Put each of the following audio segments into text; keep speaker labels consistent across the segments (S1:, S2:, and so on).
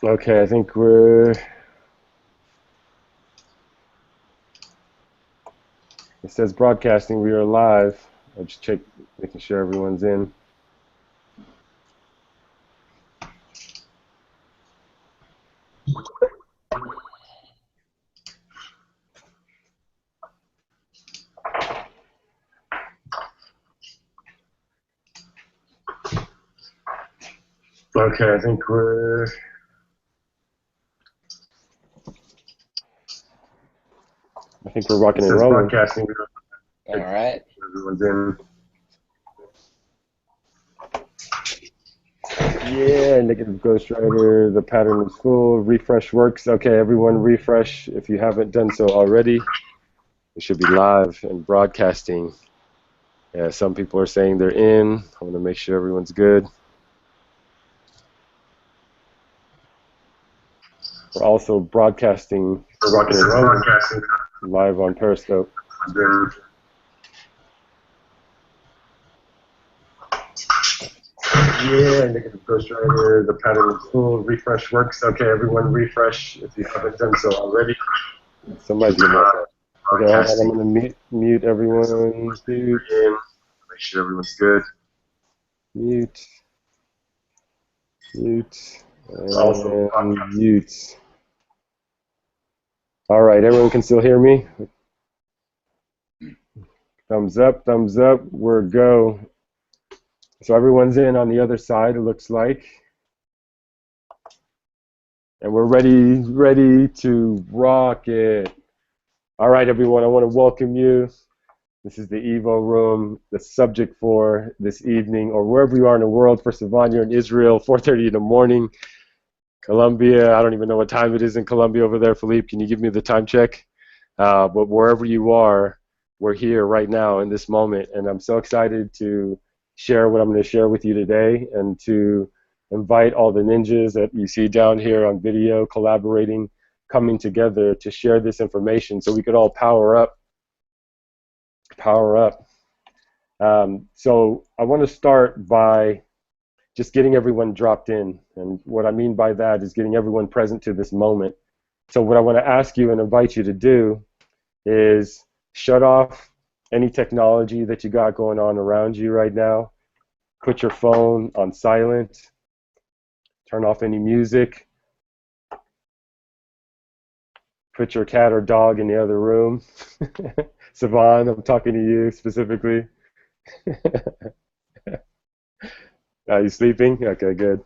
S1: Okay, I think we're. It says broadcasting. We are live. I'll just check, making sure everyone's in. Okay, I think we're. I think we're rocking
S2: It
S1: and
S2: says
S1: rolling.
S2: broadcasting.
S3: All right.
S2: Everyone's in.
S1: Yeah, negative Ghost Rider. The pattern is full. Refresh works. Okay, everyone, refresh if you haven't done so already. It should be live and broadcasting. Yeah, some people are saying they're in. I want to make sure everyone's good. We're also broadcasting.
S2: We're rocking and rolling. Broadcasting.
S1: Live on Periscope. Yeah, negative Ghost Rider. The pattern is full. Refresh works. Okay, everyone, refresh if you haven't done so already. Somebody's gonna mess up. Okay, hold on. I'm gonna mute everyone. Mute.
S2: Make sure everyone's good.
S1: Mute. Mute. And mute. All right, everyone can still hear me? Thumbs up, thumbs up. We're go. So everyone's in on the other side, it looks like. And we're ready to rock it. All right, everyone, I want to welcome you. This is the Evo Room. The subject for this evening, or wherever you are in the world, for Savon, you're in Israel, 4:30 in the morning. Colombia, I don't even know what time it is in Colombia over there. Philippe, can you give me the time check? But wherever you are, we're here right now in this moment, and I'm so excited to share what I'm going to share with you today, and to invite all the ninjas that you see down here on video collaborating, coming together to share this information so we could all power up. Power up. So I want to start by just getting everyone dropped in, and what I mean by that is getting everyone present to this moment. So what I want to ask you and invite you to do is shut off any technology that you got going on around you right now. Put your phone on silent. Turn off any music. Put your cat or dog in the other room. Savon, I'm talking to you specifically. Are you sleeping? Okay, good.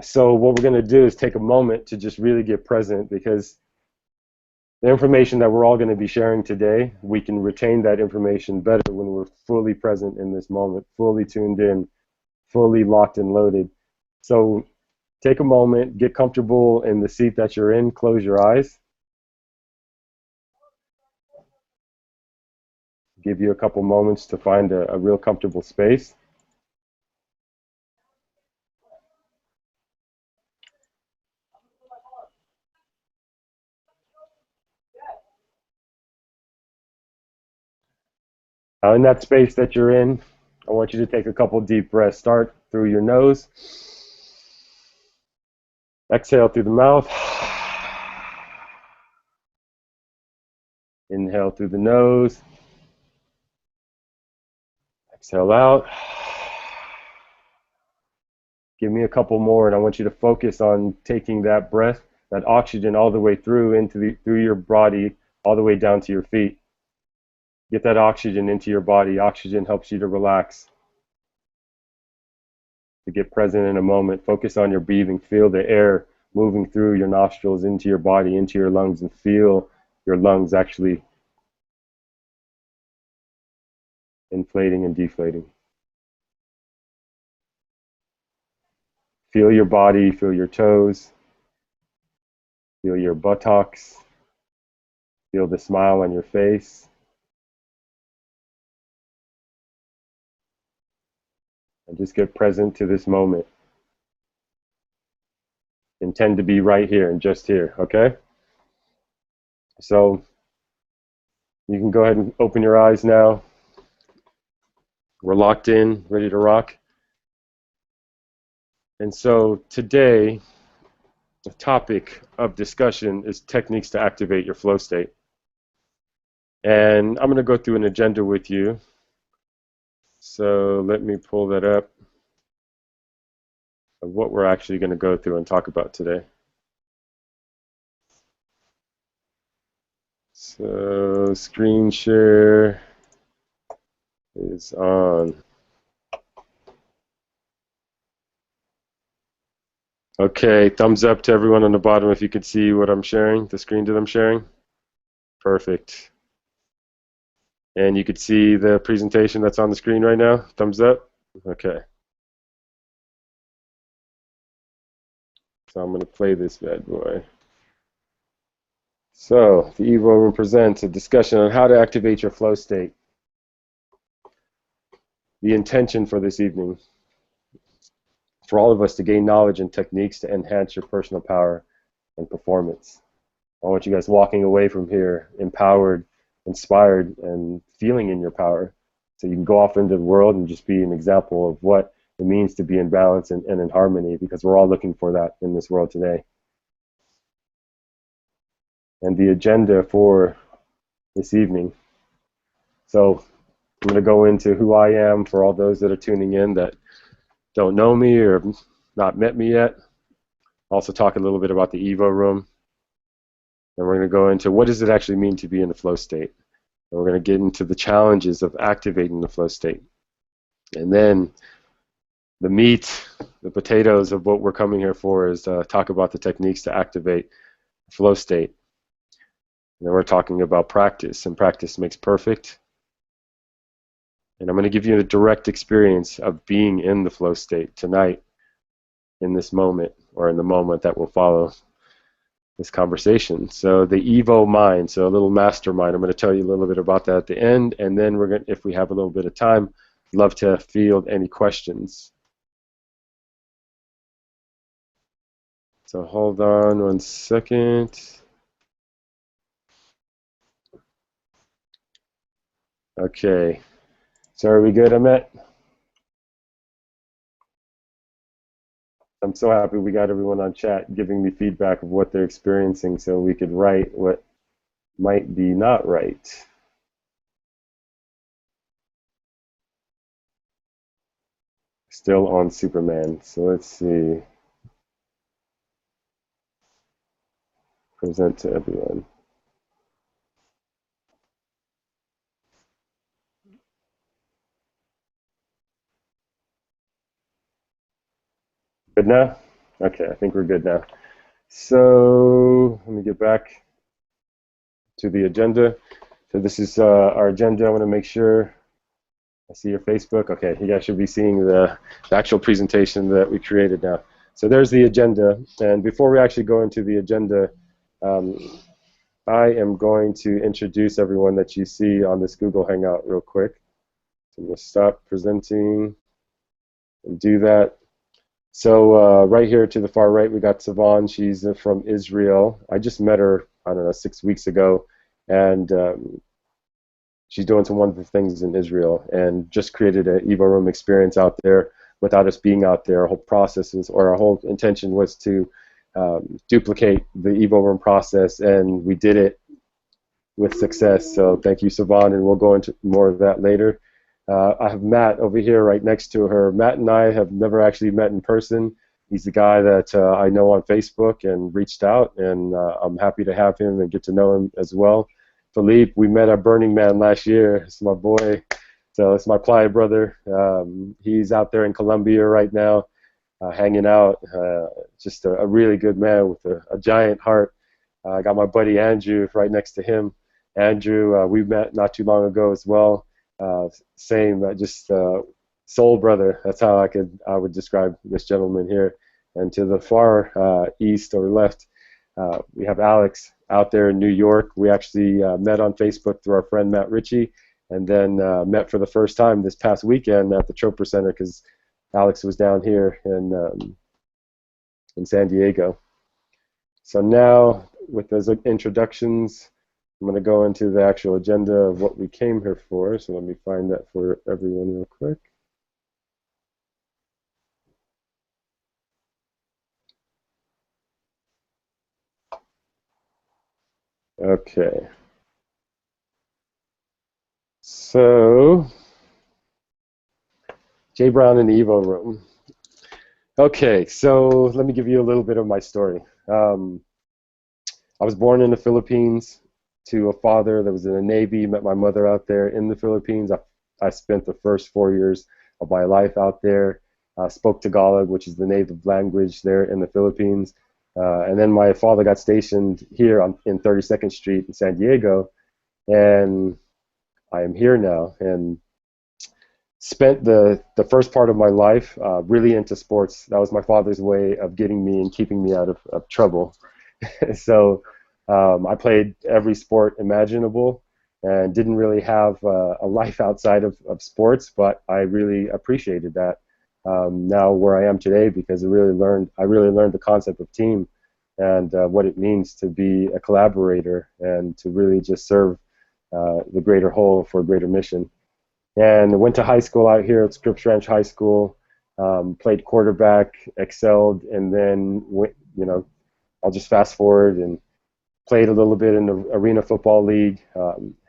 S1: So what we're going to do is take a moment to just really get present, because the information that we're all going to be sharing today, we can retain that information better when we're fully present in this moment, fully tuned in, fully locked and loaded. So take a moment, get comfortable in the seat that you're in, close your eyes. Give you a couple moments to find a real comfortable space. In that space that you're in, I want you to take a couple deep breaths. Start through your nose. Exhale through the mouth. Inhale through the nose. Exhale out. Give me a couple more, and I want you to focus on taking that breath, that oxygen, all the way through through your body, all the way down to your feet. Get that oxygen into your body. Oxygen helps you to relax, to get present in a moment. Focus on your breathing. Feel the air moving through your nostrils into your body, into your lungs, and feel your lungs actually inflating and deflating. Feel your body, feel your toes, feel your buttocks, feel the smile on your face. And just get present to this moment. Intend to be right here and just here, okay? So you can go ahead and open your eyes now. We're locked in, ready to rock. And so today, The topic of discussion is techniques to activate your flow state. And I'm going to go through an agenda with you. So let me pull that up of what we're actually going to go through and talk about today. So screen share is on. Okay, thumbs up to everyone on the bottom if you could see what I'm sharing, the screen that I'm sharing. Perfect. And you could see the presentation that's on the screen right now. Thumbs up. Okay. So I'm going to play this bad boy. So the Evo Room presents a discussion on how to activate your flow state. The intention for this evening, for all of us to gain knowledge and techniques to enhance your personal power and performance. I want you guys walking away from here empowered, inspired, and feeling in your power, so you can go off into the world and just be an example of what it means to be in balance and in harmony, because we're all looking for that in this world today. And the agenda for this evening. So I'm going to go into who I am for all those that are tuning in that don't know me or have not met me yet. Also talk a little bit about the Evo Room. And we're going to go into what does it actually mean to be in the flow state. And we're going to get into the challenges of activating the flow state. And then the meat, the potatoes of what we're coming here for is talk about the techniques to activate the flow state. And then we're talking about practice, and practice makes perfect. And I'm going to give you a direct experience of being in the flow state tonight, in this moment, or in the moment that will follow this conversation. So the Evo mind, so a little mastermind. I'm going to tell you a little bit about that at the end, and then we're going, if we have a little bit of time, love to field any questions. So hold on 1 second. Okay. So are we good, Amit? I'm so happy we got everyone on chat giving me feedback of what they're experiencing so we could write what might be not right. Still on Superman. So let's see. Present to everyone. Good now? Okay, I think we're good now. So let me get back to the agenda. So this is our agenda. I want to make sure I see your Facebook. Okay, you guys should be seeing the actual presentation that we created now. So there's the agenda. And before we actually go into the agenda, I am going to introduce everyone that you see on this Google Hangout real quick. So I'm going to stop presenting and do that. So right here to the far right, we got Savon. She's from Israel. I just met her, I don't know, 6 weeks ago, and she's doing some wonderful things in Israel and just created an Evo Room experience out there without us being out there. Our whole process was, or our whole intention was to duplicate the Evo Room process, and we did it with success. So thank you, Savon, and we'll go into more of that later. I have Matt over here right next to her. Matt and I have never actually met in person. He's the guy that I know on Facebook and reached out, and I'm happy to have him and get to know him as well. Philippe, we met at Burning Man last year. It's my boy. So it's my Playa brother. He's out there in Colombia right now, hanging out. Just a really good man with a giant heart. I got my buddy Andrew right next to him. Andrew, we met not too long ago as well. Same, just soul brother. That's how I would describe this gentleman here. And to the far east or left, we have Alex out there in New York. We actually met on Facebook through our friend Matt Ritchie, and then met for the first time this past weekend at the Chopra Center because Alex was down here in San Diego. So now, with those introductions, I'm going to go into the actual agenda of what we came here for. So let me find that for everyone real quick. Okay. So, Jay Brown in the Evo room. Okay, so let me give you a little bit of my story. I was born in the Philippines to a father that was in the Navy, met my mother out there in the Philippines. I spent the first 4 years of my life out there, spoke Tagalog, which is the native language there in the Philippines. And then my father got stationed here in 32nd Street in San Diego, and I am here now. And spent the first part of my life really into sports. That was my father's way of getting me and keeping me out of trouble. So I played every sport imaginable and didn't really have a life outside of sports, but I really appreciated that now where I am today because I really learned the concept of team and what it means to be a collaborator and to really just serve the greater whole for a greater mission. And went to high school out here at Scripps Ranch High School, played quarterback, excelled, and then went, I'll just fast forward and played a little bit in the Arena Football League,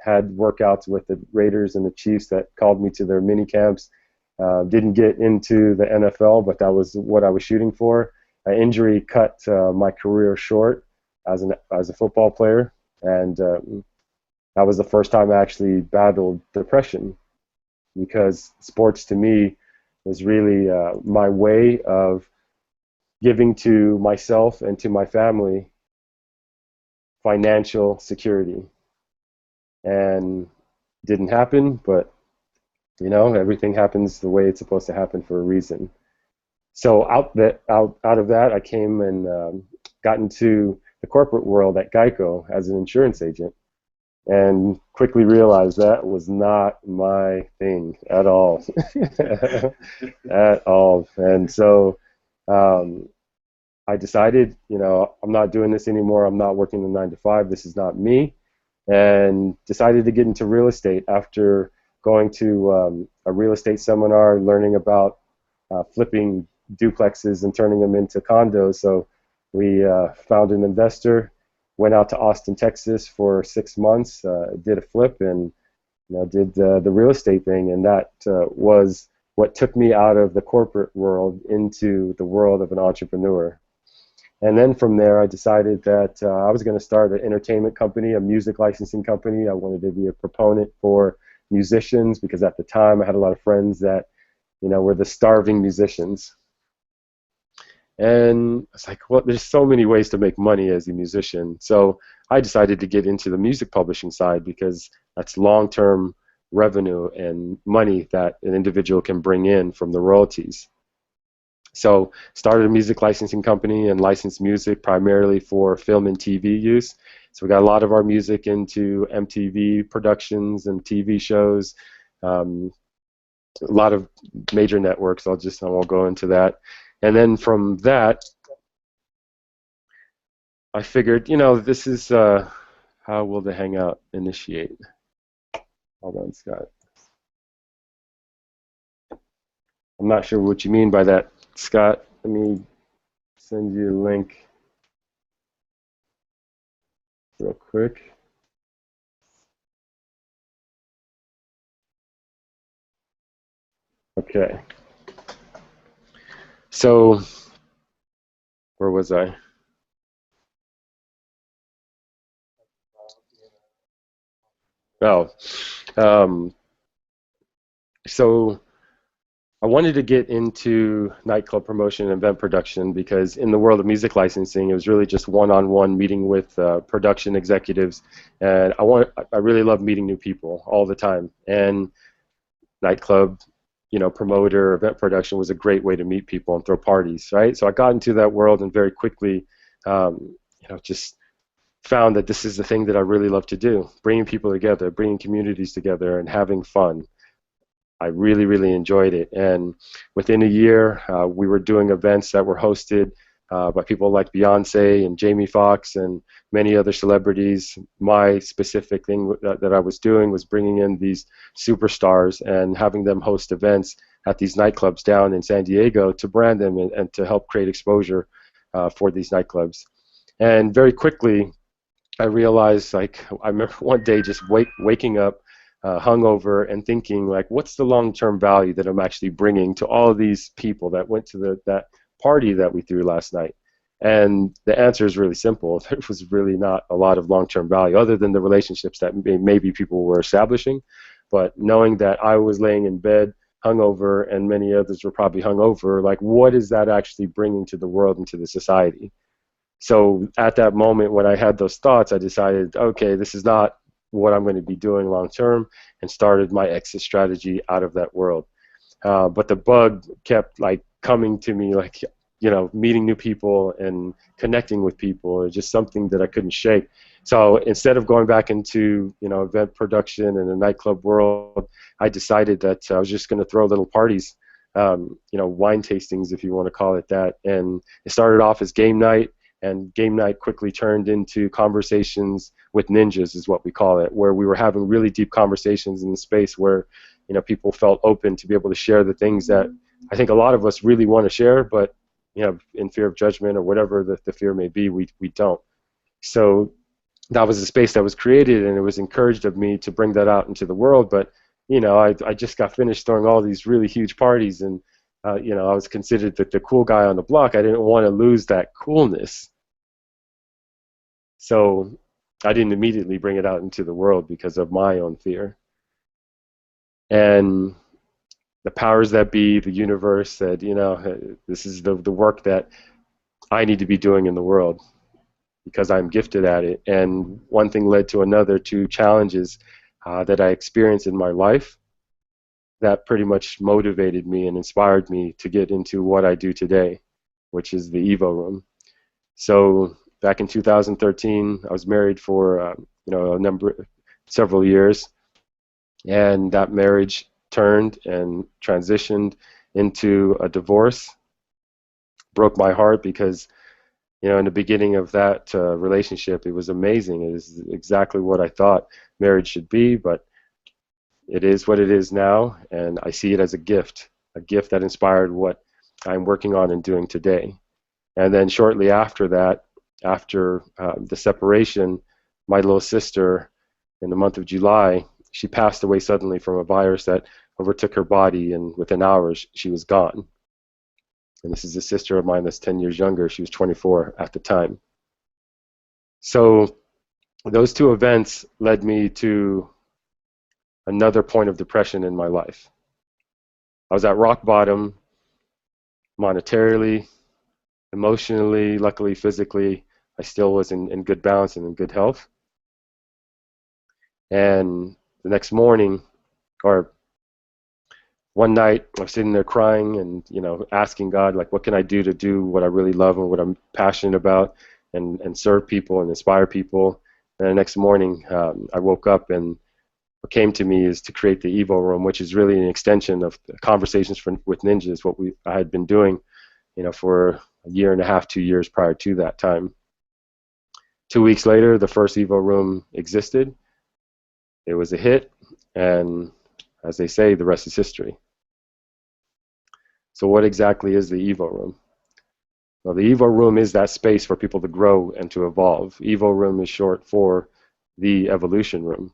S1: had workouts with the Raiders and the Chiefs that called me to their mini camps. Didn't get into the NFL, but that was what I was shooting for. An injury cut my career short as a football player, and that was the first time I actually battled depression because sports to me was really my way of giving to myself and to my family financial security. And didn't happen, but everything happens the way it's supposed to happen for a reason. So out of that, I came and got into the corporate world at Geico as an insurance agent, and quickly realized that was not my thing at all, at all. And so I decided, I'm not doing this anymore. I'm not working the 9 to 5. This is not me. And decided to get into real estate after going to a real estate seminar, learning about flipping duplexes and turning them into condos. So we found an investor, went out to Austin, Texas for 6 months, did a flip, and did the real estate thing. And that was what took me out of the corporate world into the world of an entrepreneur. And then from there, I decided that I was going to start an entertainment company, a music licensing company. I wanted to be a proponent for musicians because at the time I had a lot of friends that, were the starving musicians. And I was like, well, there's so many ways to make money as a musician. So I decided to get into the music publishing side because that's long-term revenue and money that an individual can bring in from the royalties. So started a music licensing company and licensed music primarily for film and TV use. So we got a lot of our music into MTV productions and TV shows, a lot of major networks. I won't go into that. And then from that, I figured, this is how will the Hangout initiate? Hold on, Scott. I'm not sure what you mean by that, Scott. Let me send you a link real quick. Okay. So, where was I? Oh, so I wanted to get into nightclub promotion and event production because in the world of music licensing, it was really just one-on-one meeting with production executives, and I really love meeting new people all the time. And nightclub, promoter, event production was a great way to meet people and throw parties, right? So I got into that world and very quickly, just found that this is the thing that I really love to do, bringing people together, bringing communities together, and having fun. I really, really enjoyed it. And within a year, we were doing events that were hosted by people like Beyonce and Jamie Foxx and many other celebrities. My specific thing that I was doing was bringing in these superstars and having them host events at these nightclubs down in San Diego to brand them and to help create exposure for these nightclubs. And very quickly, I realized, like, I remember one day just waking up hungover and thinking, like, what's the long-term value that I'm actually bringing to all of these people that went to that party that we threw last night? And the answer is really simple. There was really not a lot of long-term value other than the relationships that maybe people were establishing. But knowing that I was laying in bed hungover and many others were probably hungover, like, what is that actually bringing to the world and to the society? So at that moment when I had those thoughts, I decided, okay, this is not what I'm going to be doing long term, and started my exit strategy out of that world. But the bug kept like coming to me, like, meeting new people and connecting with people. It's just something that I couldn't shake. So instead of going back into event production and the nightclub world, I decided that I was just going to throw little parties, wine tastings, if you want to call it that. And it started off as game night, and game night quickly turned into conversations with ninjas, is what we call it, where we were having really deep conversations in the space where people felt open to be able to share the things that I think a lot of us really want to share, but in fear of judgment or whatever the fear may be, we don't. So that was a space that was created, and it was encouraged of me to bring that out into the world. But I just got finished throwing all these really huge parties, and I was considered the cool guy on the block. I didn't want to lose that coolness, so I didn't immediately bring it out into the world because of my own fear. And the powers that be, the universe, said, this is the work that I need to be doing in the world because I'm gifted at it. And one thing led to another, two challenges that I experienced in my life that pretty much motivated me and inspired me to get into what I do today, which is the Evo Room. So back in 2013, I was married for several years, and that marriage turned and transitioned into a divorce. Broke my heart because in the beginning of that relationship, it was amazing. It was exactly what I thought marriage should be, but it is what it is now, and I see it as a gift that inspired what I'm working on and doing today. And then shortly after that, after the separation, my little sister, in the month of July, she passed away suddenly from a virus that overtook her body, and within hours she was gone. And this is a sister of mine that's 10 years younger. She was 24 at the time. So those two events led me to another point of depression in my life. I was at rock bottom monetarily, emotionally, luckily physically. I still was in good balance and in good health. And the next morning, or one night, I was sitting there crying and asking God, like, what can I do to do what I really love and what I'm passionate about, and serve people and inspire people. And the next morning, I woke up, and what came to me is to create the Evo Room, which is really an extension of Conversations with Ninjas, what I had been doing, for a year and a half, 2 years prior to that time. 2 weeks later, the first Evo Room existed. It was a hit, and as they say, the rest is history. So what exactly is the Evo Room? Well, the Evo Room is that space for people to grow and to evolve. Evo Room is short for the Evolution Room.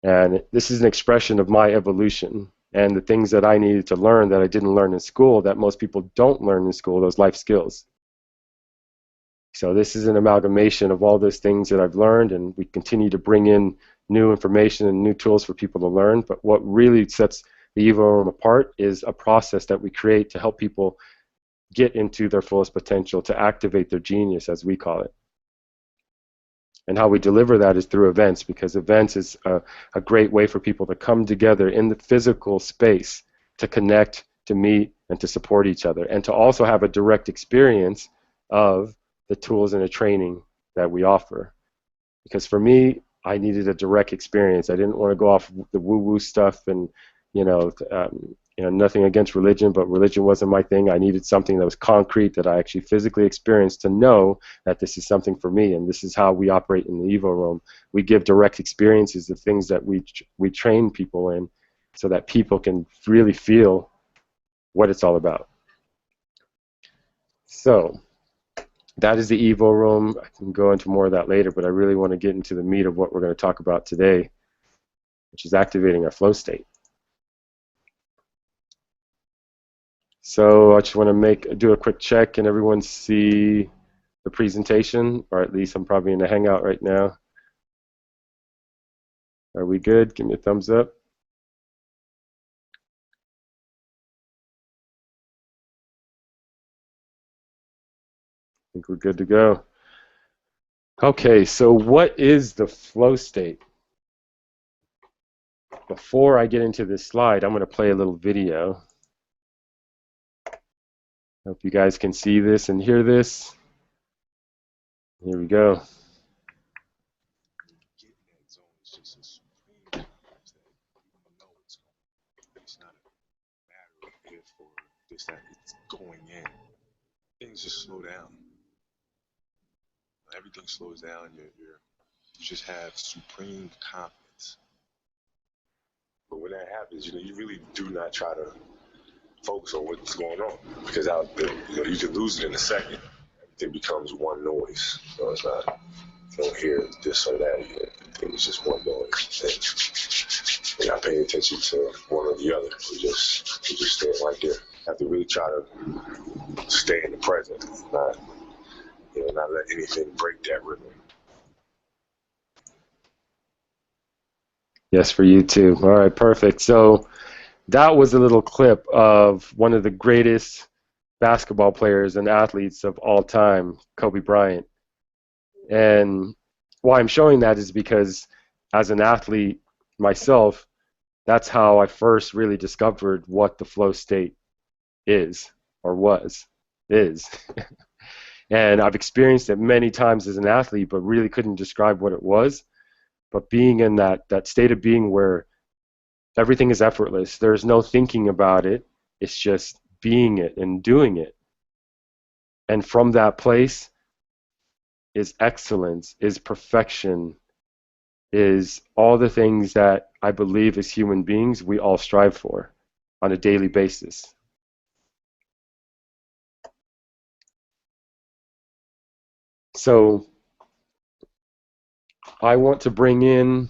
S1: And this is an expression of my evolution and the things that I needed to learn that I didn't learn in school, that most people don't learn in school, those life skills. So this is an amalgamation of all those things that I've learned, and we continue to bring in new information and new tools for people to learn. But what really sets the Evo Room apart is a process that we create to help people get into their fullest potential, to activate their genius, as we call it. And how we deliver that is through events, because events is a great way for people to come together in the physical space to connect, to meet, and to support each other, and to also have a direct experience of the tools and the training that we offer. Because for me, I needed a direct experience. I didn't want to go off the woo-woo stuff, and nothing against religion, but religion wasn't my thing. I needed something that was concrete, that I actually physically experienced, to know that this is something for me, and this is how we operate in the Evo Room. We give direct experiences of things that we train people in, so that people can really feel what it's all about. So that is the Evo room. I can go into more of that later, but I really want to get into the meat of what we're going to talk about today, which is activating our flow state. So I just want to do a quick check. Can everyone see the presentation? Or at least I'm probably in a Hangout right now. Are we good? Give me a thumbs up. I think we're good to go. Okay, so what is the flow state? Before I get into this slide, I'm going to play a little video. Hope you guys can see this and hear this. Here we go.
S3: Going in, things just slow down. Everything slows down. You just have supreme confidence. But when that happens, you really do not try to focus on what's going on, because out there, you can lose it in a second. Everything becomes one noise. So it's not, you don't hear this or that. It's just one noise. You're not paying attention to one or the other. You're just staying right there. You have to really try to stay in the present, not let anything break that rhythm.
S1: Yes, for you too. All right, perfect. So that was a little clip of one of the greatest basketball players and athletes of all time, Kobe Bryant. And why I'm showing that is because as an athlete myself, that's how I first really discovered what the flow state is, or is. And I've experienced it many times as an athlete, but really couldn't describe what it was. But being in that state of being where everything is effortless, there's no thinking about it, it's just being it and doing it. And from that place is excellence, is perfection, is all the things that I believe as human beings we all strive for on a daily basis. So I want to bring in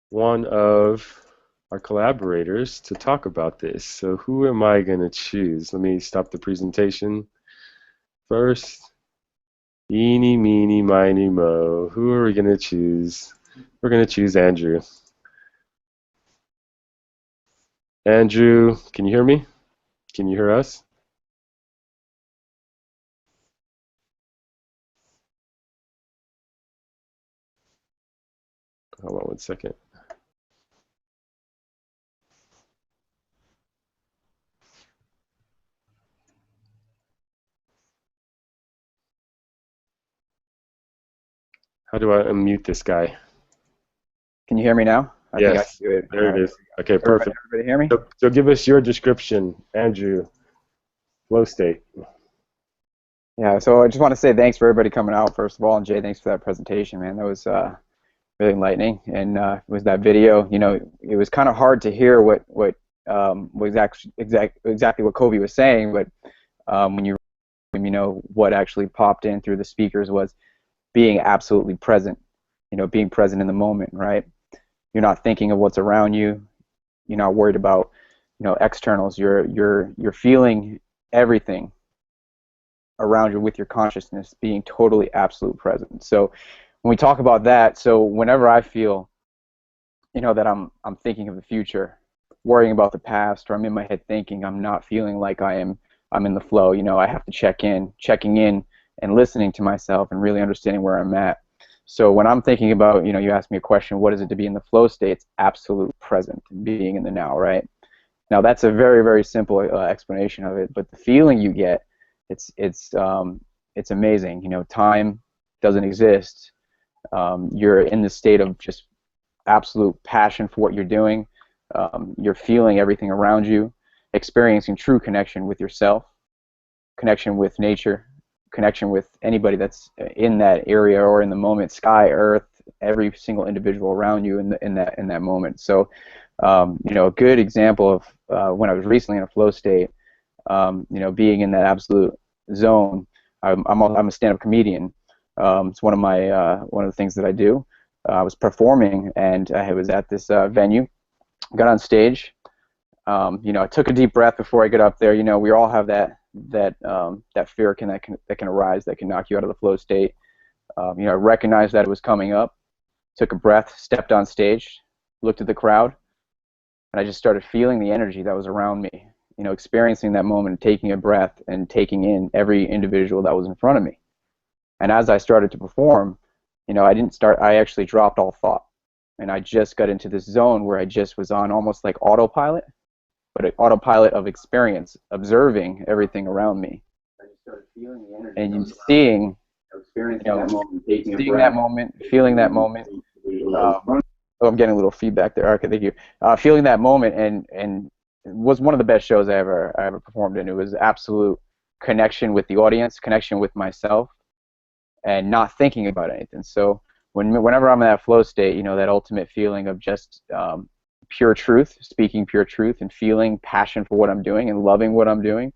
S1: one of our collaborators to talk about this. So who am I going to choose? Let me stop the presentation first. Eeny, meeny, miny, mo. Who are we going to choose? We're going to choose Andrew. Andrew, can you hear me? Can you hear us? Hold on one second. How do I unmute this guy?
S4: Can you hear me now?
S1: Yes, there it is. Okay, perfect.
S4: Everybody hear me?
S1: So give us your description, Andrew. Flow state.
S4: Yeah, so I just want to say thanks for everybody coming out, first of all, and Jay, thanks for that presentation, man. That was really enlightening, and it was that video. It was kind of hard to hear what was exactly what Kobe was saying, but when you what actually popped in through the speakers was being absolutely present. Being present in the moment, right? You're not thinking of what's around you. You're not worried about externals. You're feeling everything around you with your consciousness, being totally absolute present. So when we talk about that, so whenever I feel that I'm thinking of the future, worrying about the past, or I'm in my head thinking, I'm not feeling like I'm in the flow. I have to checking in and listening to myself and really understanding where I'm at. So when I'm thinking about, you asked me a question, what is it to be in the flow state? It's absolute present, being in the now, right? Now that's a very, very simple explanation of it, but the feeling you get, it's amazing. Time doesn't exist. You're in the state of just absolute passion for what you're doing. You're feeling everything around you, experiencing true connection with yourself, connection with nature, connection with anybody that's in that area or in the moment, sky, earth, every single individual around you in that moment. So, a good example of when I was recently in a flow state, being in that absolute zone, I'm a stand-up comedian. It's one of the things that I do. I was performing, and I was at this venue. Got on stage. I took a deep breath before I get up there. We all have that fear that can arise, that can knock you out of the flow state. I recognized that it was coming up. Took a breath, stepped on stage, looked at the crowd, and I just started feeling the energy that was around me. Experiencing that moment, taking a breath, and taking in every individual that was in front of me. And as I started to perform, I actually dropped all thought. And I just got into this zone where I just was on almost like autopilot, but an autopilot of experience, observing everything around me. I just started feeling the energy. And seeing that moment, seeing that moment, feeling that moment. I'm getting a little feedback there. Okay, thank you. Feeling that moment, and it was one of the best shows I ever performed in. It was absolute connection with the audience, connection with myself, and not thinking about anything. So whenever I'm in that flow state, that ultimate feeling of just pure truth, speaking pure truth, and feeling passion for what I'm doing and loving what I'm doing,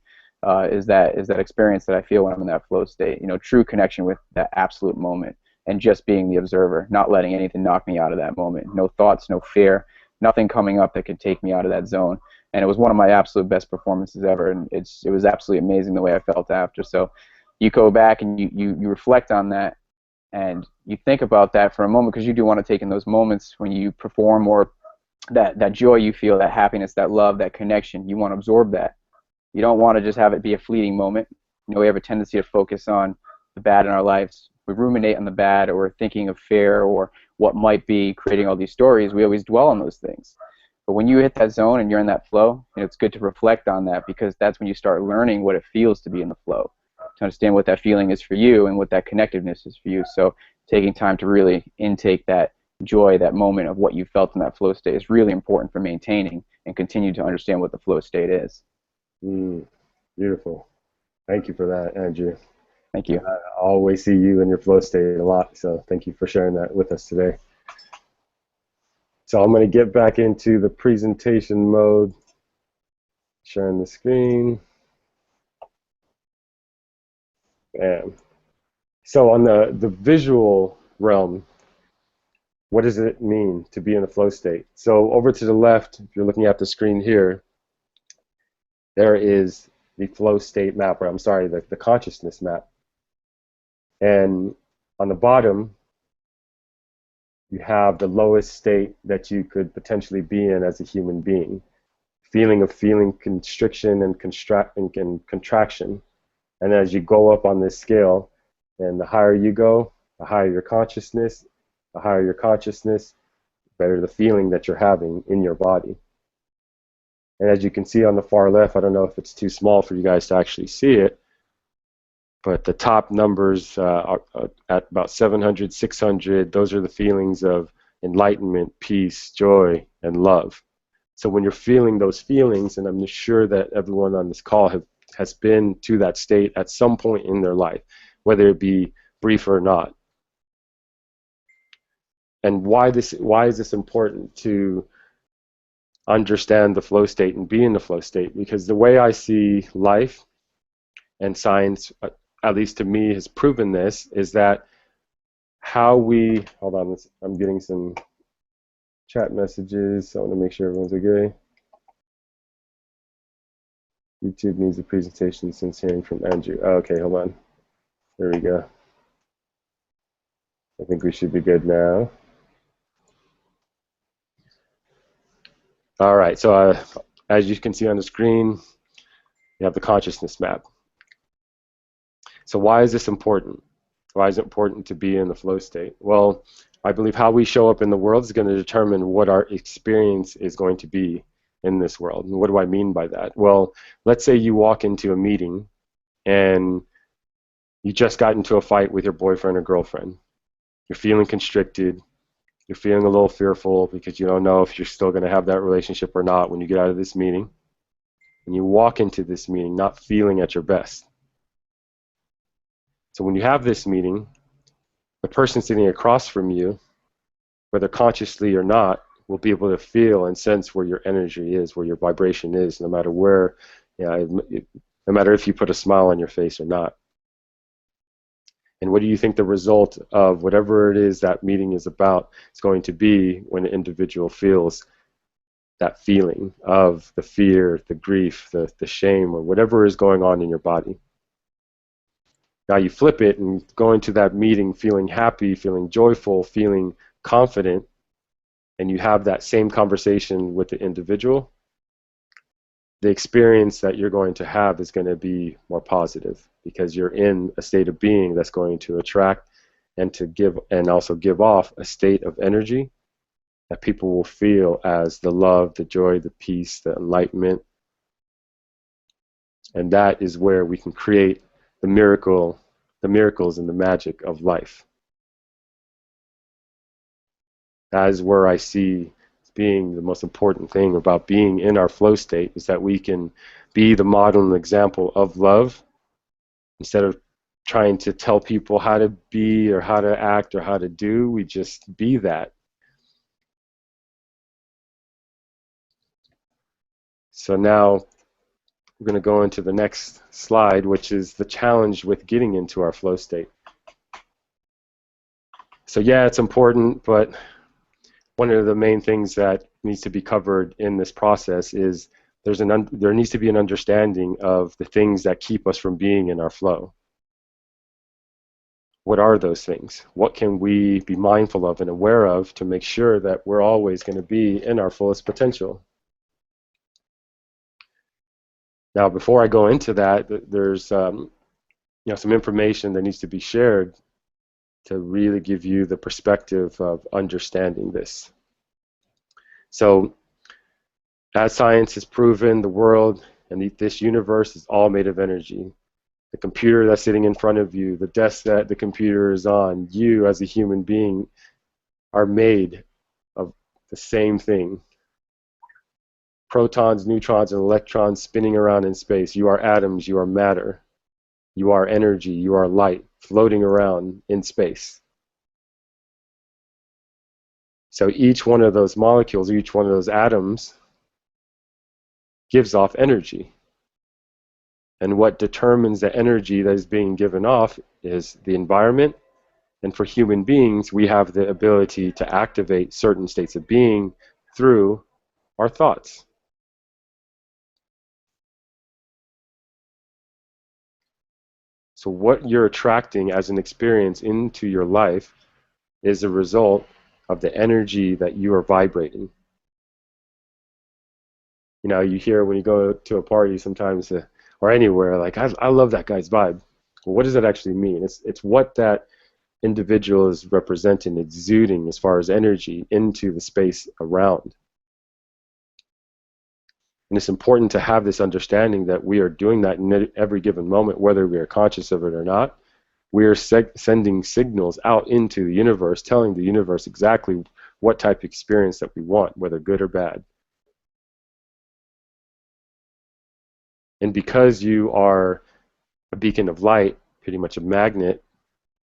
S4: is that experience that I feel when I'm in that flow state. True connection with that absolute moment, and just being the observer, not letting anything knock me out of that moment. No thoughts, no fear, nothing coming up that could take me out of that zone. And it was one of my absolute best performances ever, and it was absolutely amazing the way I felt after. So you go back and you reflect on that, and you think about that for a moment, because you do want to take in those moments when you perform, or that joy you feel, that happiness, that love, that connection. You want to absorb that. You don't want to just have it be a fleeting moment. We have a tendency to focus on the bad in our lives. We ruminate on the bad, or we're thinking of fear, or what might be, creating all these stories. We always dwell on those things. But when you hit that zone and you're in that flow, it's good to reflect on that, because that's when you start learning what it feels to be in the flow, to understand what that feeling is for you and what that connectiveness is for you. So taking time to really intake that joy, that moment of what you felt in that flow state, is really important for maintaining and continue to understand what the flow state is.
S1: Beautiful. Thank you for that, Andrew.
S4: Thank you.
S1: I always see you in your flow state a lot, so thank you for sharing that with us today. So I'm going to get back into the presentation mode, sharing the screen. Bam. So on the visual realm, what does it mean to be in a flow state? So over to the left, if you're looking at the screen here, there is the flow state map, or I'm sorry, the consciousness map. And on the bottom, you have the lowest state that you could potentially be in as a human being. Feeling constriction and contraction. And as you go up on this scale, and the higher you go, the higher your consciousness, the higher your consciousness, the better the feeling that you're having in your body. And as you can see on the far left, I don't know if it's too small for you guys to actually see it, but the top numbers are at about 700, 600. Those are the feelings of enlightenment, peace, joy, and love. So when you're feeling those feelings, and I'm sure that everyone on this call has been to that state at some point in their life, whether it be brief or not. And why is this important to understand the flow state and be in the flow state? Because the way I see life, and science, at least to me, has proven this, is that how we, hold on, I'm getting some chat messages, so I want to make sure everyone's okay. YouTube needs a presentation since hearing from Andrew. Oh, okay, hold on. There we go. I think we should be good now. All right, so as you can see on the screen, you have the consciousness map. So why is this important? Why is it important to be in the flow state? Well, I believe how we show up in the world is going to determine what our experience is going to be in this world. And what do I mean by that? Well, let's say you walk into a meeting and you just got into a fight with your boyfriend or girlfriend. You're feeling constricted. You're feeling a little fearful because you don't know if you're still going to have that relationship or not when you get out of this meeting. And you walk into this meeting not feeling at your best. So when you have this meeting, the person sitting across from you, whether consciously or not, will be able to feel and sense where your energy is, where your vibration is, no matter where, no matter if you put a smile on your face or not. And what do you think the result of whatever it is that meeting is about is going to be when an individual feels that feeling of the fear, the grief, the shame, or whatever is going on in your body? Now you flip it and go into that meeting feeling happy, feeling joyful, feeling confident, and you have that same conversation with the individual. The experience that you're going to have is going to be more positive because you're in a state of being that's going to attract and to give and also give off a state of energy that people will feel as the love, the joy, the peace, the enlightenment. And that is where we can create the miracles and the magic of life. That is where I see being the most important thing about being in our flow state, is that we can be the model and example of love instead of trying to tell people how to be or how to act or how to do. We just be that. So now we're going to go into the next slide, which is the challenge with getting into our flow state. So yeah, it's important, but one of the main things that needs to be covered in this process is there needs to be an understanding of the things that keep us from being in our flow. What are those things? What can we be mindful of and aware of to make sure that we're always going to be in our fullest potential? Now, before I go into that, there's some information that needs to be shared to really give you the perspective of understanding this. So, as science has proven, the world and this universe is all made of energy. The computer that's sitting in front of you, the desk that the computer is on, you as a human being are made of the same thing. Protons, neutrons, and electrons spinning around in space. You are atoms, you are matter. You are energy, you are light floating around in space. So each one of those molecules, each one of those atoms gives off energy. And what determines the energy that is being given off is the environment. And for human beings, we have the ability to activate certain states of being through our thoughts. So what you're attracting as an experience into your life is a result of the energy that you are vibrating. You know, you hear when you go to a party sometimes, or anywhere, like, I love that guy's vibe. Well, what does that actually mean? It's what that individual is representing, exuding as far as energy into the space around. And it's important to have this understanding that we are doing that in every given moment, whether we are conscious of it or not. We are sending signals out into the universe, telling the universe exactly what type of experience that we want, whether good or bad. And because you are a beacon of light, pretty much a magnet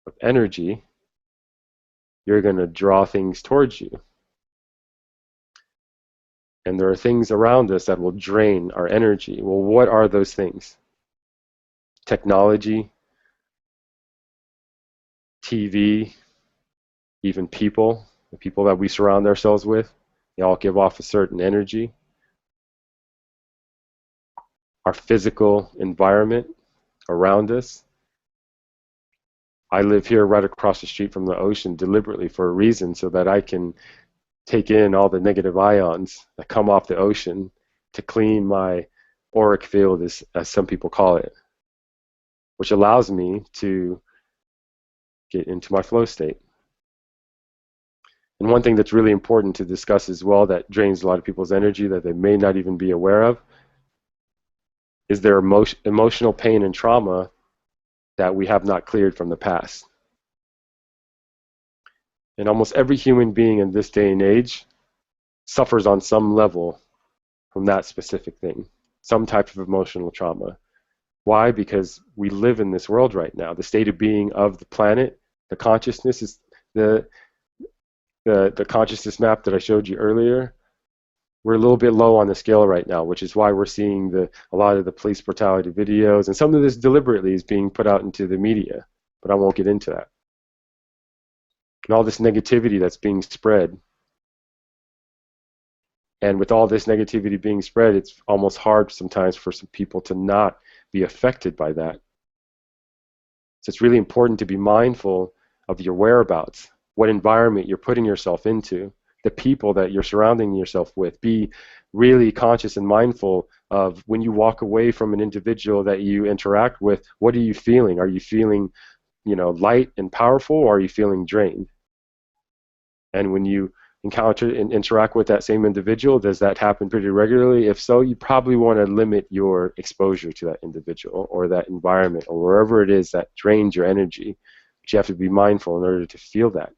S1: of energy, you're going to draw things towards you. And there are things around us that will drain our energy. Well, what are those things? Technology, TV, even people, the people that we surround ourselves with, they all give off a certain energy. Our physical environment around us. I live here right across the street from the ocean deliberately for a reason, so that I can take in all the negative ions that come off the ocean to clean my auric field, as some people call it, which allows me to get into my flow state. And one thing that's really important to discuss as well that drains a lot of people's energy that they may not even be aware of is their emotional pain and trauma that we have not cleared from the past. And almost every human being in this day and age suffers on some level from that specific thing, some type of emotional trauma. Why? Because we live in this world right now. The state of being of the planet, the consciousness is the consciousness map that I showed you earlier. We're a little bit low on the scale right now, which is why we're seeing a lot of the police brutality videos, and some of this deliberately is being put out into the media. but I won't get into that. And all this negativity that's being spread. And with all this negativity being spread, it's almost hard sometimes for some people to not be affected by that. So it's really important to be mindful of your whereabouts, what environment you're putting yourself into, the people that you're surrounding yourself with. Be really conscious and mindful of when you walk away from an individual that you interact with, what are you feeling? Are you feeling, light and powerful, or are you feeling drained? And when you encounter and interact with that same individual, does that happen pretty regularly? If so, you probably want to limit your exposure to that individual or that environment or wherever it is that drains your energy. But you have to be mindful in order to feel that.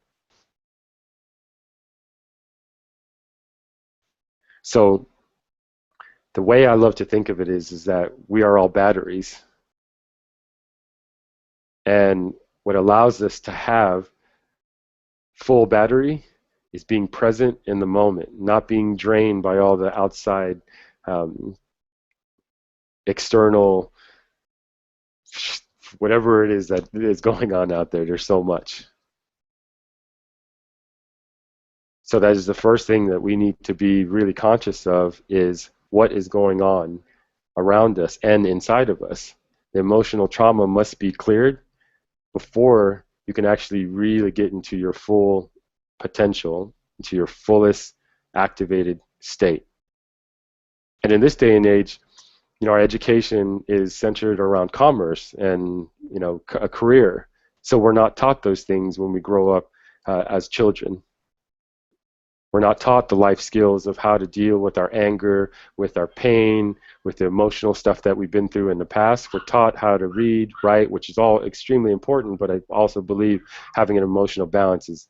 S1: So the way I love to think of it is that we are all batteries. And what allows us to have full battery is being present in the moment, not being drained by all the outside external, whatever it is that is going on out there. There's so much. So that is the first thing that we need to be really conscious of, is what is going on around us and inside of us. The emotional trauma must be cleared before you can actually really get into your full potential, into your fullest activated state. And in this day and age, our education is centered around commerce and a career. So we're not taught those things when we grow up as children. We're not taught the life skills of how to deal with our anger, with our pain, with the emotional stuff that we've been through in the past. We're taught how to read, write, which is all extremely important, but I also believe having an emotional balance is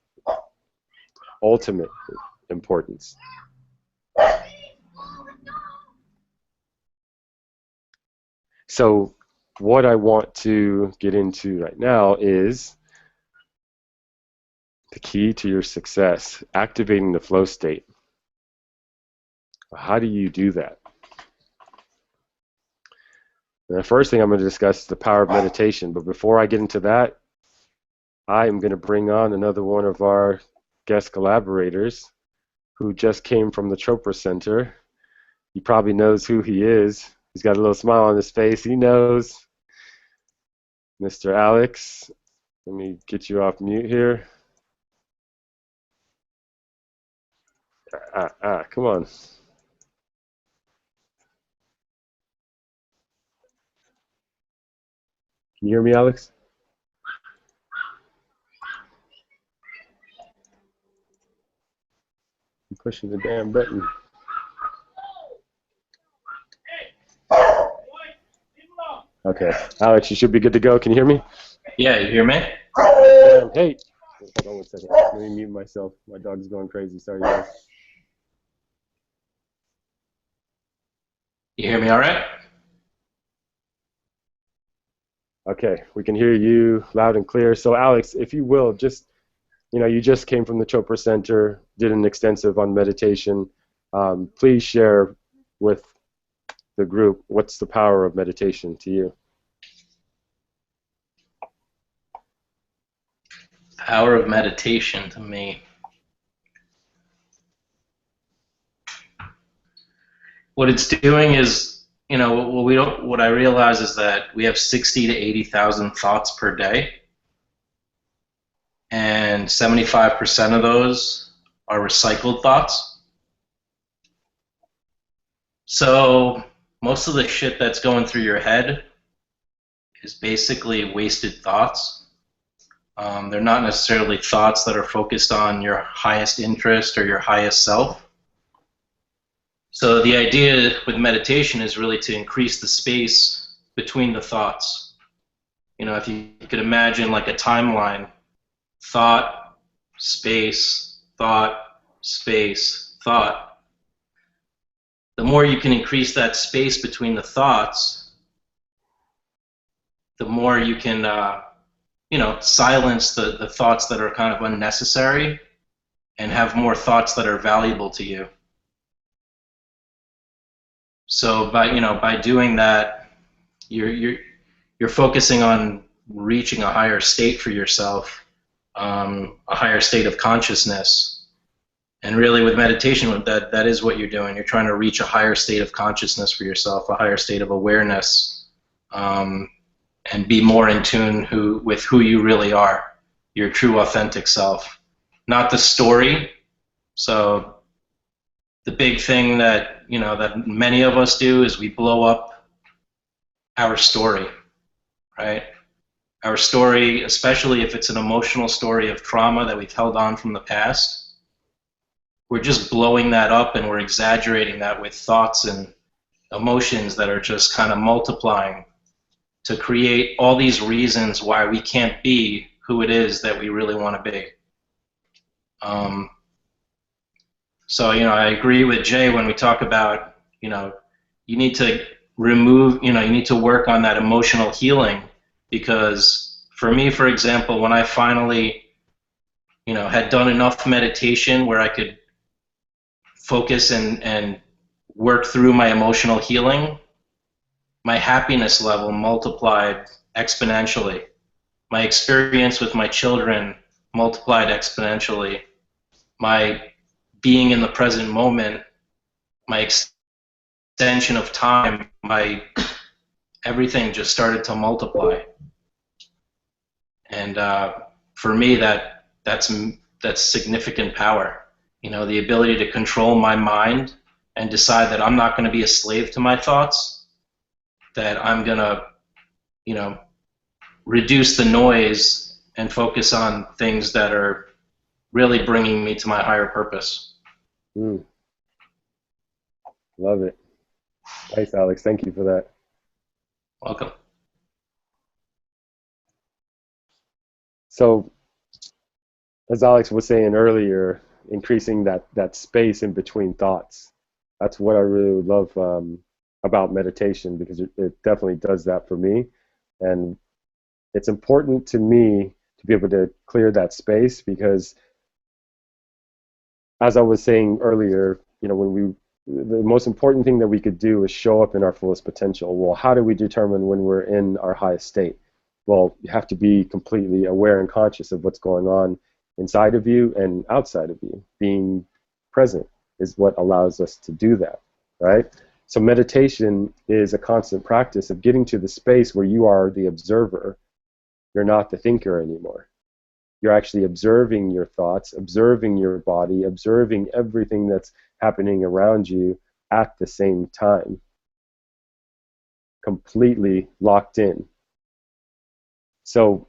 S1: ultimate importance. So what I want to get into right now is the key to your success, activating the flow state. How do you do that? And the first thing I'm going to discuss is the power of meditation. But before I get into that, I am going to bring on another one of our guest collaborators who just came from the Chopra Center. He probably knows who he is. He's got a little smile on his face. He knows. Mr. Alex, let me get you off mute here. Come on. Can you hear me, Alex? I'm pushing the damn button. Okay, Alex, you should be good to go. Can you hear me?
S5: Yeah, you hear me?
S1: Hey, hold on 1 second. Let me mute myself. My dog's going crazy. Sorry, guys.
S5: You hear me all right?
S1: Okay, we can hear you loud and clear. So, Alex, if you will, just, you just came from the Chopra Center, did an extensive on meditation. Please share with the group, what's the power of meditation to you?
S5: Power of meditation to me. What it's doing is, what I realize is that we have 60 to 80,000 thoughts per day, and 75% of those are recycled thoughts. So most of the shit that's going through your head is basically wasted thoughts. They're not necessarily thoughts that are focused on your highest interest or your highest self. So the idea with meditation is really to increase the space between the thoughts. If you could imagine like a timeline, thought, space, thought, space, thought. The more you can increase that space between the thoughts, the more you can silence the thoughts that are kind of unnecessary and have more thoughts that are valuable to you. So by doing that, you're focusing on reaching a higher state for yourself, a higher state of consciousness. And really with meditation, that is what you're doing. You're trying to reach a higher state of consciousness for yourself, a higher state of awareness, and be more in tune with who you really are, your true authentic self, not the story. So the big thing that, that many of us do is we blow up our story, right? Our story, especially if it's an emotional story of trauma that we've held on from the past, we're just blowing that up and we're exaggerating that with thoughts and emotions that are just kind of multiplying to create all these reasons why we can't be who it is that we really want to be. So, I agree with Jay when we talk about, you need to remove, you need to work on that emotional healing, because for me, for example, when I finally, had done enough meditation where I could focus and work through my emotional healing, my happiness level multiplied exponentially. My experience with my children multiplied exponentially. My being in the present moment, my extension of time, everything just started to multiply. And for me, that's significant power. The ability to control my mind and decide that I'm not going to be a slave to my thoughts, that I'm going to, reduce the noise and focus on things that are really bringing me to my higher purpose.
S1: Love it. Nice, Alex. Thank you for that.
S5: Welcome.
S1: So, as Alex was saying earlier, increasing that space in between thoughts. That's what I really love about meditation, because it definitely does that for me. And it's important to me to be able to clear that space, because as I was saying earlier, the most important thing that we could do is show up in our fullest potential. Well, how do we determine when we're in our highest state? Well, you have to be completely aware and conscious of what's going on inside of you and outside of you. Being present is what allows us to do that, right? So meditation is a constant practice of getting to the space where you are the observer. You're not the thinker anymore. You're actually observing your thoughts, observing your body, observing everything that's happening around you at the same time. Completely locked in. So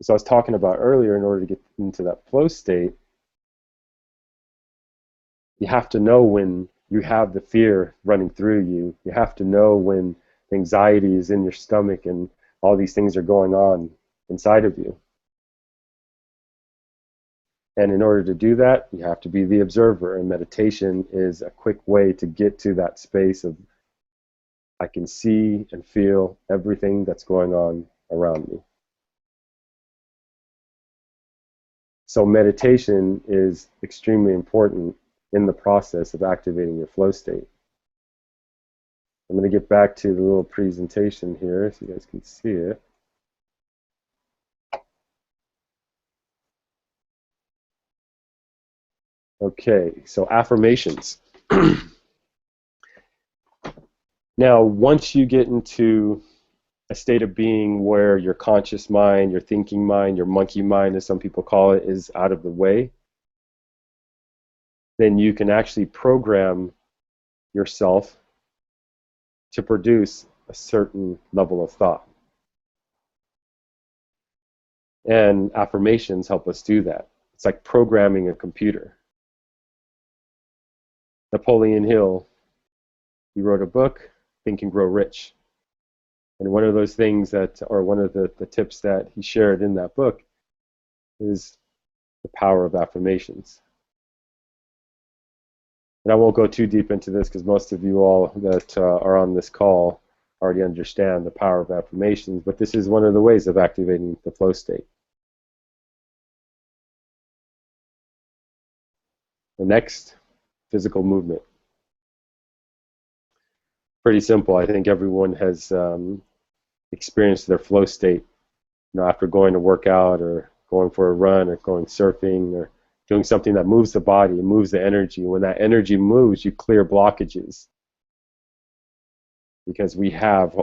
S1: I was talking about earlier, in order to get into that flow state, you have to know when you have the fear running through you. You have to know when anxiety is in your stomach and all these things are going on inside of you. And in order to do that, you have to be the observer. And meditation is a quick way to get to that space of, I can see and feel everything that's going on around me. So meditation is extremely important in the process of activating your flow state. I'm going to get back to the little presentation here so you guys can see it. Okay, so affirmations. Now, once you get into a state of being where your conscious mind, your thinking mind, your monkey mind, as some people call it, is out of the way, then you can actually program yourself to produce a certain level of thought. And affirmations help us do that. It's like programming a computer. Napoleon Hill, he wrote a book, Think and Grow Rich. And one of those things that, or one of the tips that he shared in that book is the power of affirmations. And I won't go too deep into this because most of you all that are on this call already understand the power of affirmations, but this is one of the ways of activating the flow state. The next, physical movement. Pretty simple. I think everyone has experience their flow state, after going to work out or going for a run or going surfing or doing something that moves the body and moves the energy. When that energy moves, you clear blockages, because we have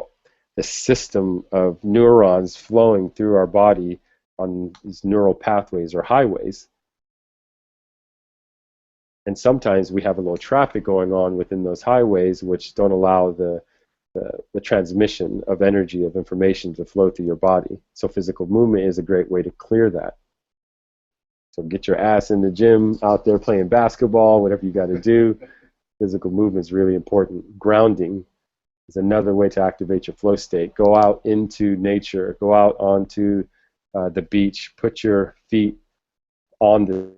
S1: the system of neurons flowing through our body on these neural pathways or highways. And sometimes we have a little traffic going on within those highways which don't allow the transmission of energy, of information to flow through your body. So physical movement is a great way to clear that. So get your ass in the gym, out there playing basketball, whatever you got to do. Physical movement is really important. Grounding is another way to activate your flow state. Go out into nature. Go out onto the beach. Put your feet on the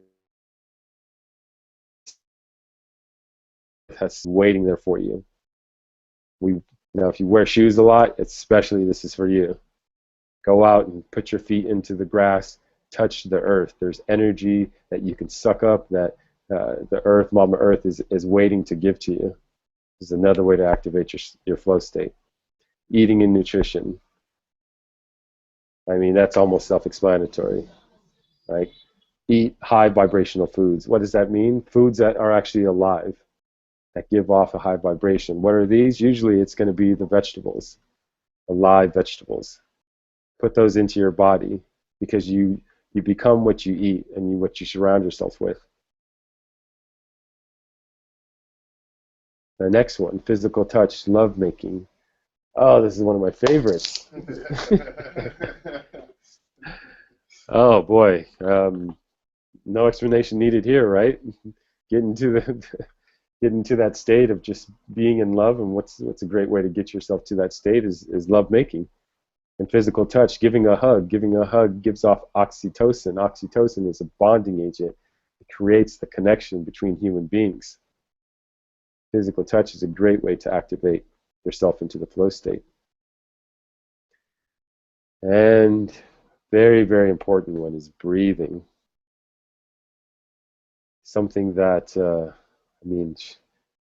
S1: that's waiting there for you. If you wear shoes a lot, especially this is for you. Go out and put your feet into the grass. Touch the earth. There's energy that you can suck up that the earth, Mama Earth, is waiting to give to you. This is another way to activate your flow state. Eating and nutrition. I mean, that's almost self-explanatory, right? Eat high vibrational foods. What does that mean? Foods that are actually alive, that give off a high vibration. What are these? Usually it's going to be the vegetables, the live vegetables. Put those into your body, because you become what you eat and what you surround yourself with. The next one, physical touch, love making. Oh, this is one of my favorites. Oh boy, no explanation needed here, right? Get into that state of just being in love, and what's a great way to get yourself to that state is love making. And physical touch, giving a hug. Giving a hug gives off oxytocin. Oxytocin is a bonding agent. It creates the connection between human beings. Physical touch is a great way to activate yourself into the flow state. And very, very important one is breathing. Something that,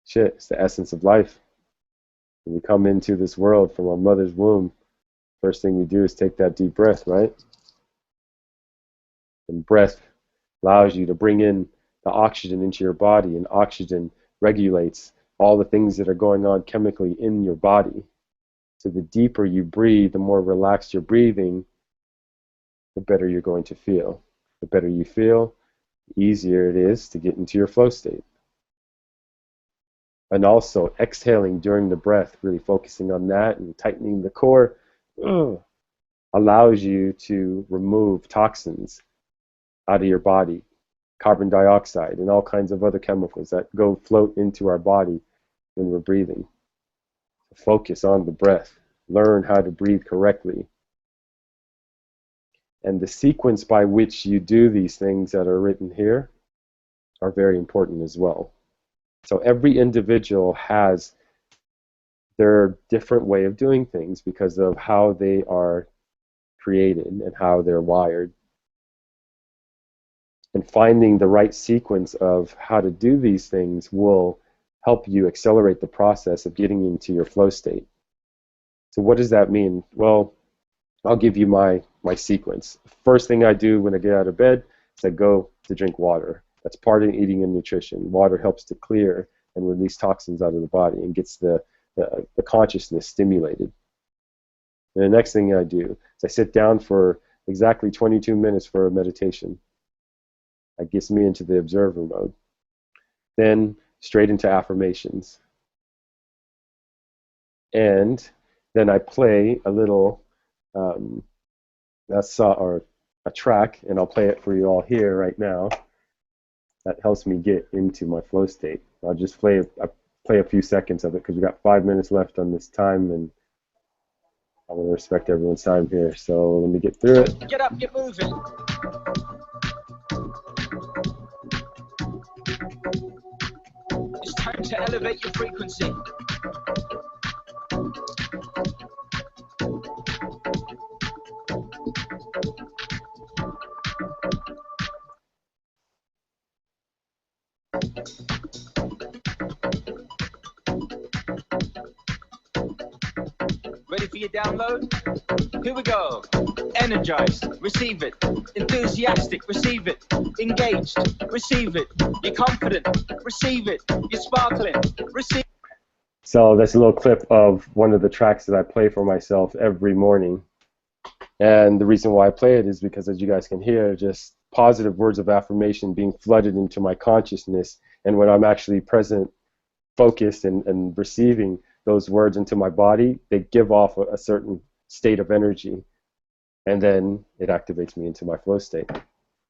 S1: shit, it's the essence of life. When we come into this world from our mother's womb, first thing we do is take that deep breath, right? And breath allows you to bring in the oxygen into your body, and oxygen regulates all the things that are going on chemically in your body. So the deeper you breathe, the more relaxed you're breathing, the better you're going to feel. The better you feel, the easier it is to get into your flow state. And also exhaling during the breath, really focusing on that and tightening the core, allows you to remove toxins out of your body, carbon dioxide and all kinds of other chemicals that float into our body when we're breathing. Focus on the breath. Learn how to breathe correctly. And the sequence by which you do these things that are written here are very important as well. So every individual has their different way of doing things because of how they are created and how they're wired. And finding the right sequence of how to do these things will help you accelerate the process of getting into your flow state. So what does that mean? Well, I'll give you my sequence. First thing I do when I get out of bed is I go to drink water. That's part of eating and nutrition. Water helps to clear and release toxins out of the body and gets the consciousness stimulated. And the next thing I do is I sit down for exactly 22 minutes for a meditation. That gets me into the observer mode. Then straight into affirmations. And then I play a little a track, and I'll play it for you all here right now. That helps me get into my flow state. I'll just play a few seconds of it because we've got 5 minutes left on this time, and I want to respect everyone's time here. So let me get through it.
S6: Get up, get moving. It's time to elevate your frequency. ready for your download? Here we go. Energized, receive it. Enthusiastic, receive it. Engaged, receive it. You're confident, receive it. You're sparkling, receive.
S1: So that's a little clip of one of the tracks that I play for myself every morning. And the reason why I play it is because, as you guys can hear, just positive words of affirmation being flooded into my consciousness. And when I'm actually present, focused, and receiving those words into my body, they give off a certain state of energy. And then it activates me into my flow state.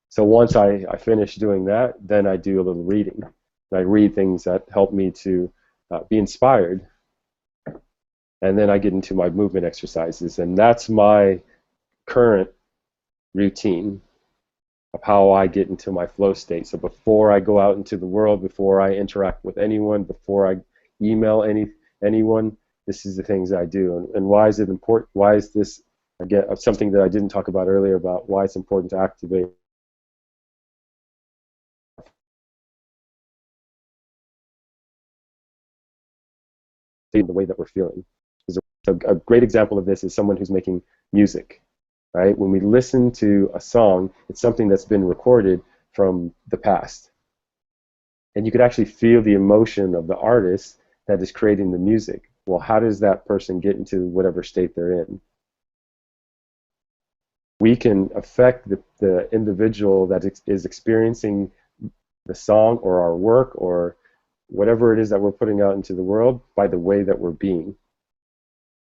S1: So once I finish doing that, then I do a little reading. I read things that help me to be inspired. And then I get into my movement exercises. And that's my current routine of how I get into my flow state. So before I go out into the world, before I interact with anyone, before I email anyone, this is the things I do. And why is it important? Why is this, again, something that I didn't talk about earlier about why it's important to activate the way that we're feeling. A great example of this is someone who's making music. Right? When we listen to a song, it's something that's been recorded from the past. And you could actually feel the emotion of the artist that is creating the music. Well, how does that person get into whatever state they're in? We can affect the individual that is experiencing the song or our work or whatever it is that we're putting out into the world by the way that we're being.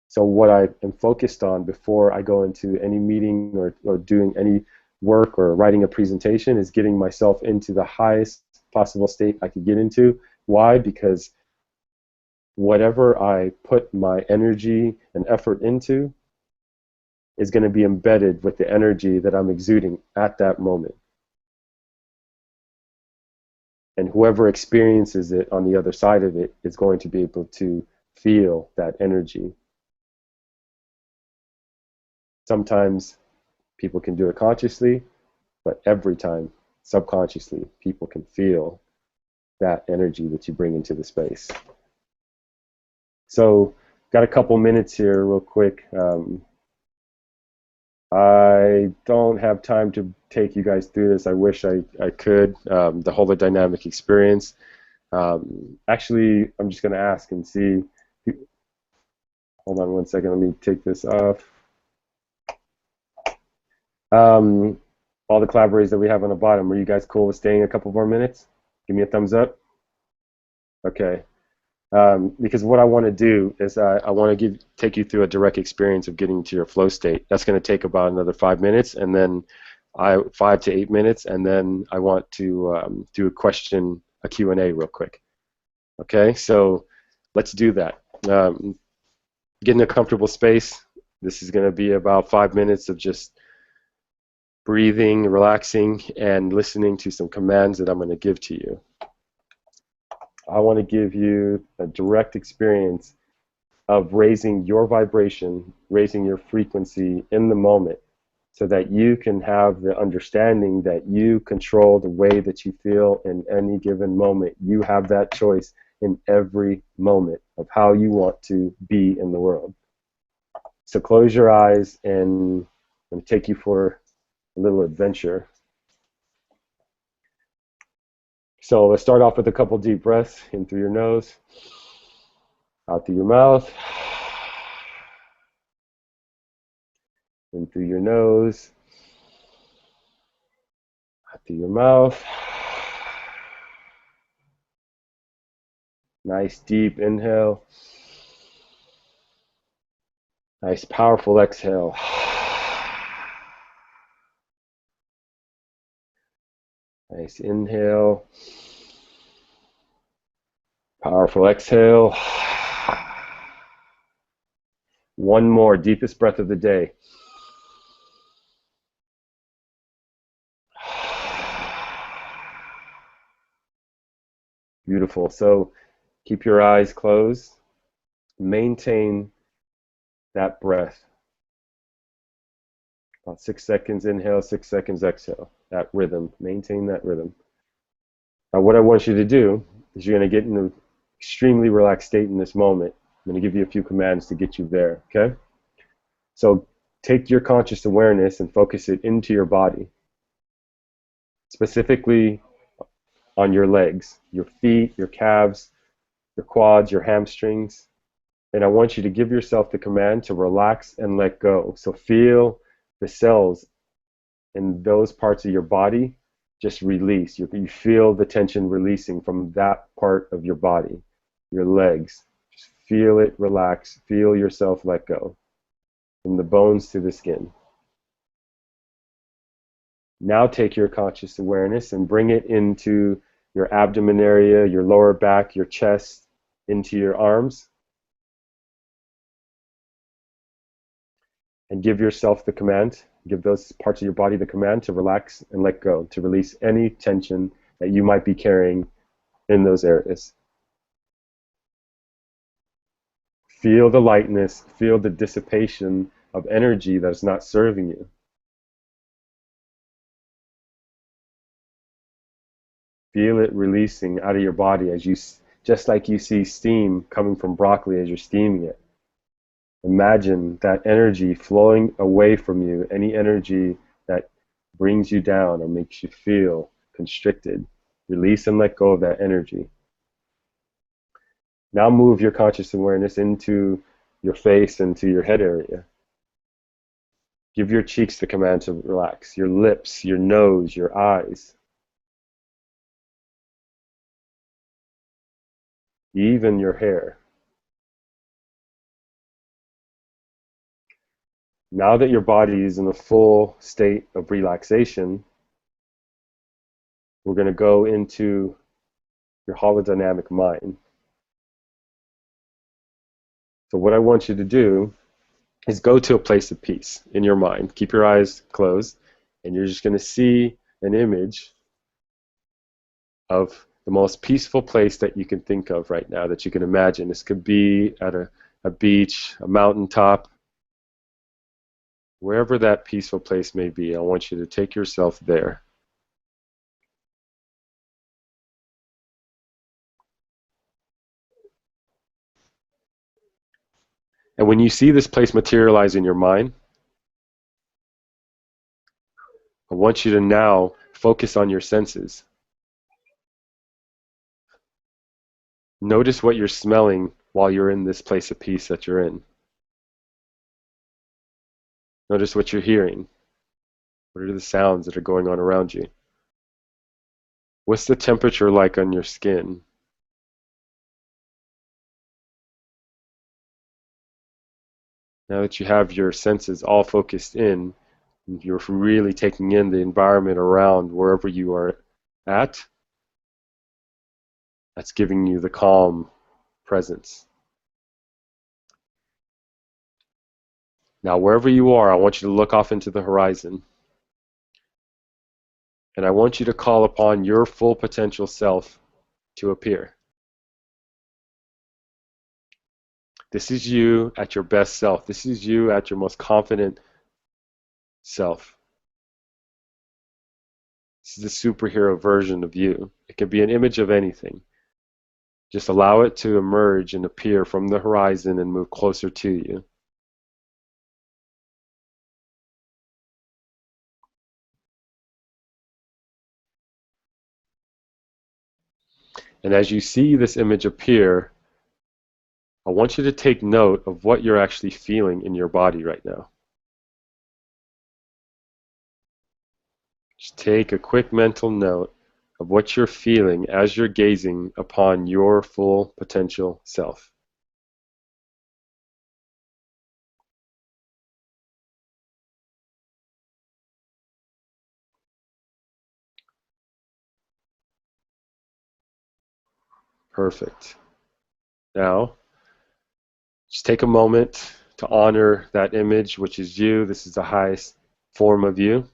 S1: So what I am focused on before I go into any meeting or doing any work or writing a presentation is getting myself into the highest possible state I could get into. Why? Because whatever I put my energy and effort into is going to be embedded with the energy that I'm exuding at that moment. And whoever experiences it on the other side of it is going to be able to feel that energy. Sometimes people can do it consciously, but every time, subconsciously, people can feel that energy that you bring into the space. So, got a couple minutes here real quick. I don't have time to take you guys through this. I wish I could. The holodynamic experience. Actually, I'm just going to ask and see. Hold on one second. Let me take this off. All the collaborators that we have on the bottom, are you guys cool with staying a couple more minutes? Give me a thumbs up. Okay. Because what I want to do is I want to take you through a direct experience of getting to your flow state. That's going to take about another 5 minutes, and then 5 to 8 minutes, and then I want to do a Q&A real quick. Okay, so let's do that. Get in a comfortable space. This is going to be about 5 minutes of just breathing, relaxing, and listening to some commands that I'm going to give to you. I want to give you a direct experience of raising your vibration, raising your frequency in the moment, so that you can have the understanding that you control the way that you feel in any given moment. You have that choice in every moment of how you want to be in the world. So close your eyes, and I'm going to take you for a little adventure. So let's start off with a couple deep breaths in through your nose, out through your mouth, in through your nose, out through your mouth. Nice deep inhale. Nice powerful exhale. Nice inhale. Powerful exhale. One more, deepest breath of the day. Beautiful. So keep your eyes closed. Maintain that breath. About 6 seconds inhale, 6 seconds exhale. That rhythm. Maintain that rhythm. Now what I want you to do is you're going to get in an extremely relaxed state in this moment. I'm going to give you a few commands to get you there, okay? So take your conscious awareness and focus it into your body, specifically on your legs, your feet, your calves, your quads, your hamstrings. And I want you to give yourself the command to relax and let go. So feel the cells in those parts of your body just release. You feel the tension releasing from that part of your body, your legs. Just feel it relax. Feel yourself let go from the bones to the skin. Now take your conscious awareness and bring it into your abdomen area, your lower back, your chest, into your arms. And give yourself the command, give those parts of your body the command to relax and let go, to release any tension that you might be carrying in those areas. Feel the lightness, feel the dissipation of energy that's not serving you. Feel it releasing out of your body as you, just like you see steam coming from broccoli as you're steaming it. Imagine that energy flowing away from you, any energy that brings you down or makes you feel constricted. Release and let go of that energy. Now move your conscious awareness into your face and to your head area. Give your cheeks the command to relax, your lips, your nose, your eyes. Even your hair. Now that your body is in a full state of relaxation, we're going to go into your holodynamic mind. So what I want you to do is go to a place of peace in your mind. Keep your eyes closed, and you're just going to see an image of the most peaceful place that you can think of right now, that you can imagine. This could be at a beach, a mountaintop, wherever that peaceful place may be. I want you to take yourself there. And when you see this place materialize in your mind, I want you to now focus on your senses. Notice what you're smelling while you're in this place of peace that you're in. Notice what you're hearing. What are the sounds that are going on around you? What's the temperature like on your skin? Now that you have your senses all focused in, you're really taking in the environment around wherever you are at, that's giving you the calm presence. Now, wherever you are, I want you to look off into the horizon. And I want you to call upon your full potential self to appear. This is you at your best self. This is you at your most confident self. This is the superhero version of you. It can be an image of anything. Just allow it to emerge and appear from the horizon and move closer to you. And as you see this image appear, I want you to take note of what you're actually feeling in your body right now. Just take a quick mental note of what you're feeling as you're gazing upon your full potential self. Perfect. Now, just take a moment to honor that image, which is you. This is the highest form of you.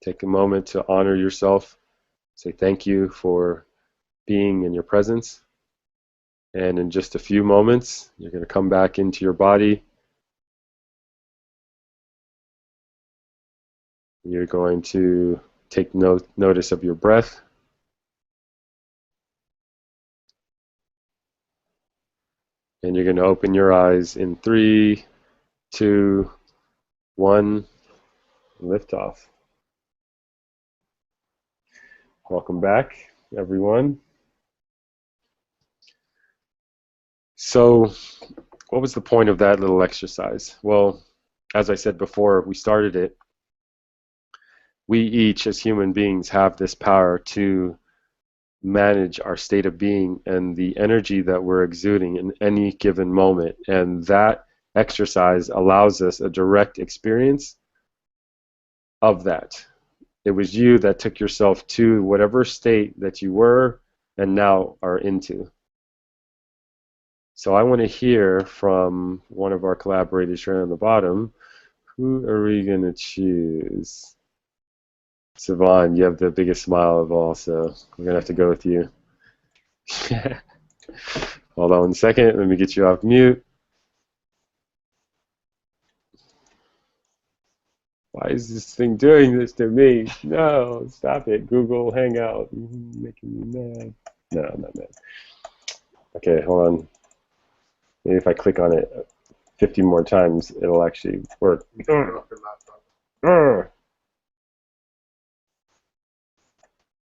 S1: Take a moment to honor yourself. Say thank you for being in your presence. And in just a few moments, you're going to come back into your body. You're going to take notice of your breath. And you're going to open your eyes in 3, 2, 1, liftoff. Welcome back, everyone. So, what was the point of that little exercise? Well, as I said before, we started it. We each, as human beings, have this power to manage our state of being and the energy that we're exuding in any given moment. And that exercise allows us a direct experience of that. It was you that took yourself to whatever state that you were and now are into. So I want to hear from one of our collaborators right on the bottom. Who are we going to choose? Sivan, you have the biggest smile of all, so we're going to have to go with you. Hold on 1 second. Let me get you off mute. Why is this thing doing this to me? No, stop it. Google Hangout. You're making me mad. No, I'm not mad. Okay, hold on. Maybe if I click on it 50 more times, it'll actually work.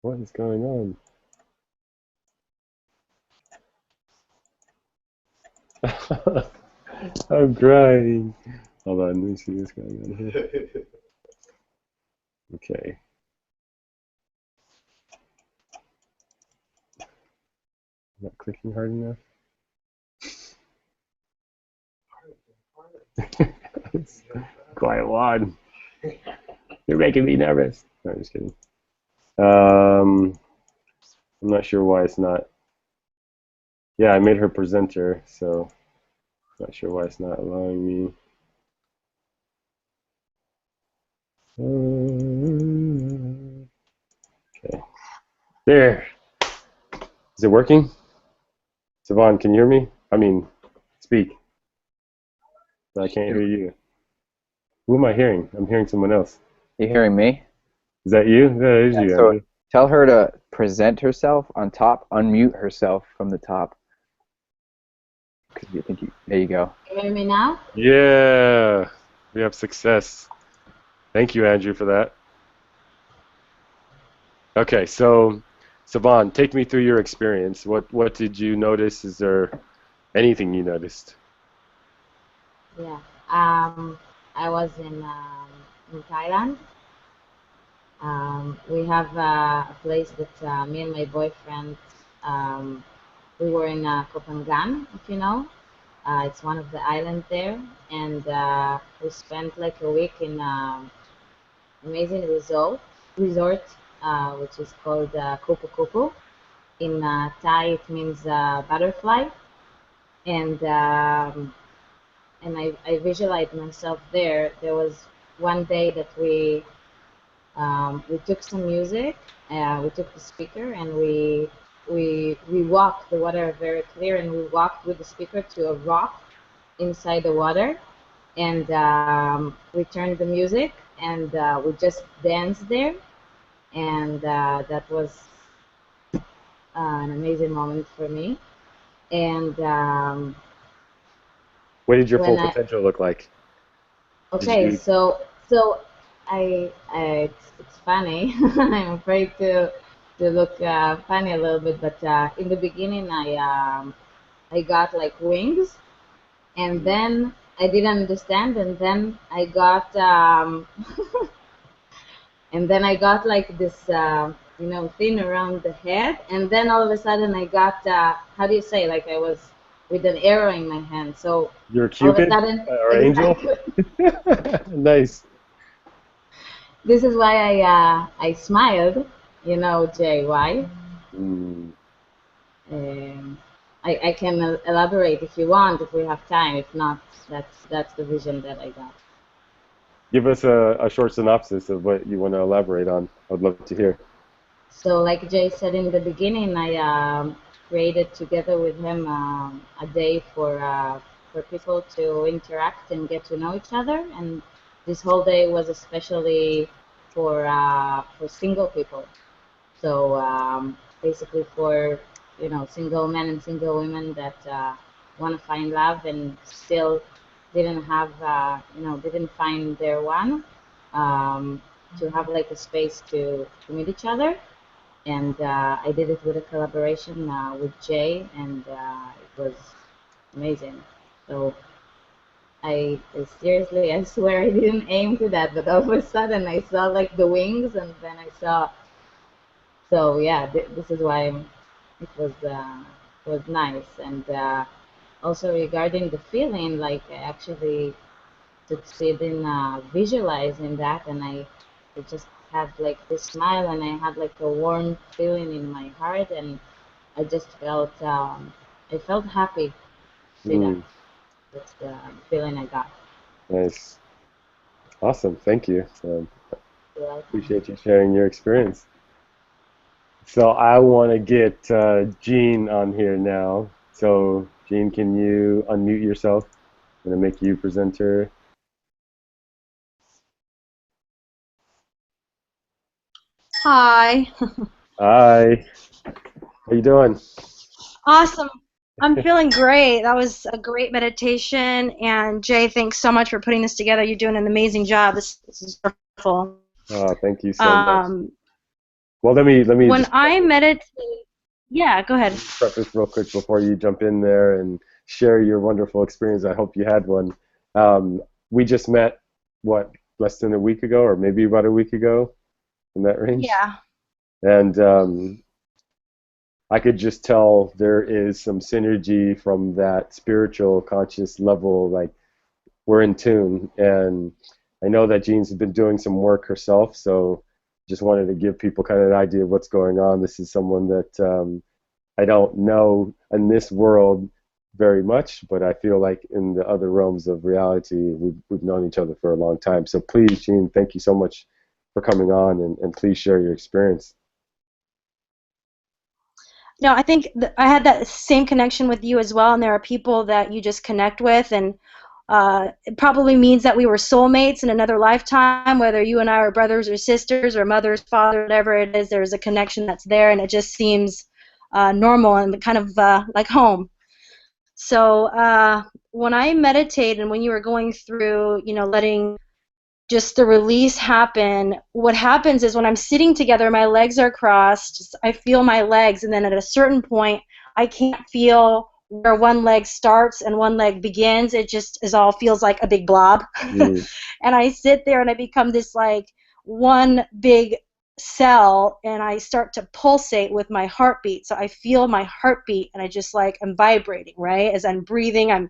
S1: What is going on? I'm crying. Hold on, let me see what's going on here. Okay. Not clicking hard enough. It's quite a lot. You're making me nervous. No, I'm just kidding. I'm not sure why it's not. Yeah, I made her presenter, so not sure why it's not allowing me. Okay. There. Is it working? Sivan, can you hear me? I mean, speak. But I can't hear you. Who am I hearing? I'm hearing someone else.
S4: You hearing me?
S1: Is that you? Yeah, it is you.
S4: So
S1: Andrew.
S4: tell her to present herself on top, unmute herself from the top. Because you think there you go.
S7: Can you hear me now?
S1: Yeah, we have success. Thank you, Andrew, for that. Okay, so Sivan, take me through your experience. What did you notice? Is there anything you noticed?
S7: Yeah. I was in Thailand. We have a place that me and my boyfriend, we were in Kopangan, if you know. It's one of the islands there, and we spent like a week in amazing resort, which is called Kupu Kupu. In Thai, it means butterfly, and I visualized myself there. There was one day that we took some music, we took the speaker, and we walked. The water very clear, and we walked with the speaker to a rock inside the water, and we turned the music, and we just danced there, and that was an amazing moment for me. And
S1: What did your
S7: when
S1: full potential look like?
S7: okay,
S1: you-
S7: so it's funny. I'm afraid to look funny a little bit, but in the beginning I got like wings, and then I didn't understand, and then I got and then I got like this thing around the head, and then all of a sudden I got how do you say, like I was with an arrow in my hand. So
S1: You're
S7: all of a
S1: Cupid
S7: sudden,
S1: or angel? Nice.
S7: this is why I smiled, Jay. Why?
S1: Mm.
S7: I can elaborate if you want, if we have time. If not, that's the vision that I got.
S1: Give us a short synopsis of what you want to elaborate on. I'd love to hear.
S7: So, like Jay said in the beginning, I created together with him a day for people to interact and get to know each other, and this whole day was especially for single people. So basically for single men and single women that want to find love and still didn't have, didn't find their one, to have like a space to meet each other. And I did it with a collaboration with Jay, and it was amazing. So seriously, I swear I didn't aim to that, but all of a sudden I saw like the wings, and then I saw. So yeah, this is why it was nice. And also regarding the feeling, like I actually succeed in visualizing that, and I just had like this smile, and I had like a warm feeling in my heart, and I just I felt happy to see that.
S1: Mm,
S7: That's the feeling I got.
S1: nice. Awesome. Thank you.
S7: You're welcome.
S1: Appreciate you sharing your experience. So I want to get Jean on here now. So Jean, can you unmute yourself? I'm gonna make you presenter.
S8: Hi.
S1: Hi. How you doing?
S8: Awesome. I'm feeling great. That was a great meditation. And Jay, thanks so much for putting this together. You're doing an amazing job. This is wonderful.
S1: Oh, thank you so much.
S8: Um,
S1: Well, let me
S8: when
S1: just
S8: I meditate, yeah, go ahead.
S1: preface real quick before you jump in there and share your wonderful experience. I hope you had one. We just met, what, less than a week ago, or maybe about a week ago, in that range.
S8: Yeah.
S1: And I could just tell there is some synergy from that spiritual conscious level. Like, we're in tune. And I know that Jean's been doing some work herself, so just wanted to give people kind of an idea of what's going on. This is someone that I don't know in this world very much, but I feel like in the other realms of reality, we've known each other for a long time. So please, Jean, thank you so much for coming on, and please share your experience.
S8: No, I think I had that same connection with you as well. And there are people that you just connect with, and it probably means that we were soulmates in another lifetime, whether you and I are brothers or sisters or mothers, father, whatever it is. There's a connection that's there, and it just seems normal and kind of like home. So when I meditate and when you were going through, letting just the release happen, what happens is when I'm sitting together, my legs are crossed, I feel my legs, and then at a certain point, I can't feel where one leg starts and one leg begins. It just all feels like a big blob.
S1: Mm.
S8: And I sit there and I become this like one big cell, and I start to pulsate with my heartbeat. So I feel my heartbeat, and I just like I'm vibrating, right? As I'm breathing, I'm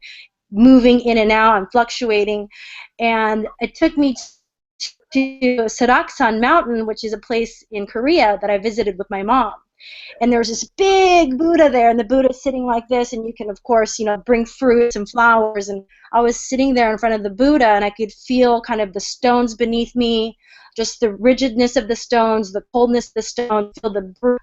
S8: moving in and out, I'm fluctuating. And it took me to Saraksan Mountain, which is a place in Korea that I visited with my mom. And there's this big Buddha there, and the Buddha's sitting like this, and you can, of course, bring fruits and flowers. And I was sitting there in front of the Buddha, and I could feel kind of the stones beneath me, just the rigidness of the stones, the coldness of the stones, feel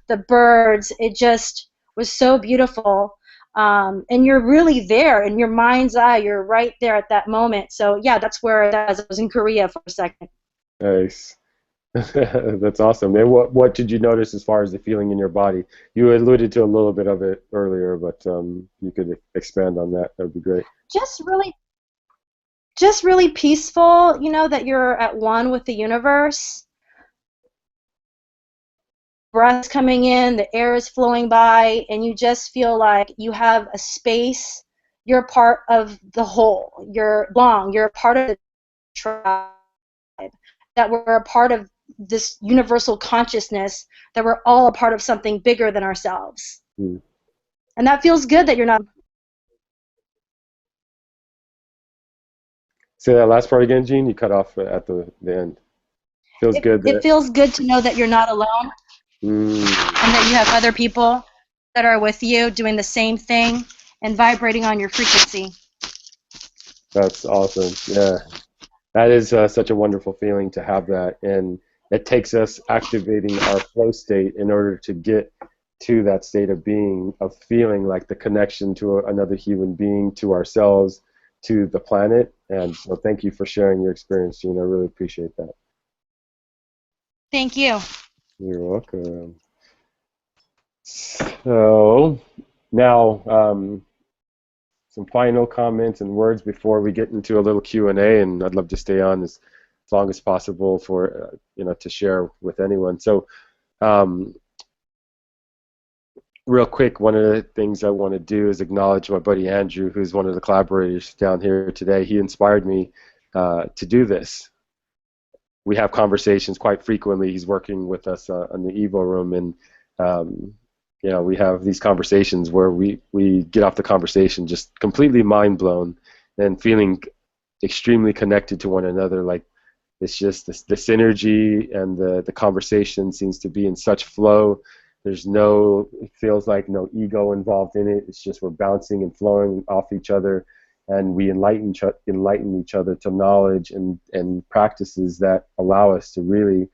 S8: the birds. It just was so beautiful. And you're really there in your mind's eye. You're right there at that moment. So, yeah, that's where I was in Korea for a second.
S1: Nice. That's awesome. And what did you notice as far as the feeling in your body? You alluded to a little bit of it earlier, but you could expand on that. That would be great.
S8: Just really peaceful, that you're at one with the universe. Breath's coming in, the air is flowing by, and you just feel like you have a space. You're part of the whole. You're a part of the tribe. That we're a part of this universal consciousness, that we're all a part of something bigger than ourselves.
S1: Mm.
S8: And that feels good that you're not.
S1: Say that last part again, Jean. You cut off at the end. Feels good.
S8: It feels good to know that you're not alone,
S1: Mm.
S8: and that you have other people that are with you doing the same thing and vibrating on your frequency.
S1: That's awesome. Yeah, that is such a wonderful feeling to have that, and it takes us activating our flow state in order to get to that state of being, of feeling like the connection to another human being, to ourselves, to the planet. And so thank you for sharing your experience, Jean. I really appreciate that.
S8: Thank you.
S1: You're welcome. So now, some final comments and words before we get into a little Q&A, and I'd love to stay on as long as possible for to share with anyone. So real quick, one of the things I want to do is acknowledge my buddy Andrew, who's one of the collaborators down here today. He inspired me to do this. We have conversations quite frequently. He's working with us on the Evo Room, and we have these conversations where we get off the conversation just completely mind blown and feeling extremely connected to one another. Like, it's just the synergy, and the conversation seems to be in such flow. There's it feels like no ego involved in it. It's just we're bouncing and flowing off each other, and we enlighten each other to knowledge and practices that allow us to really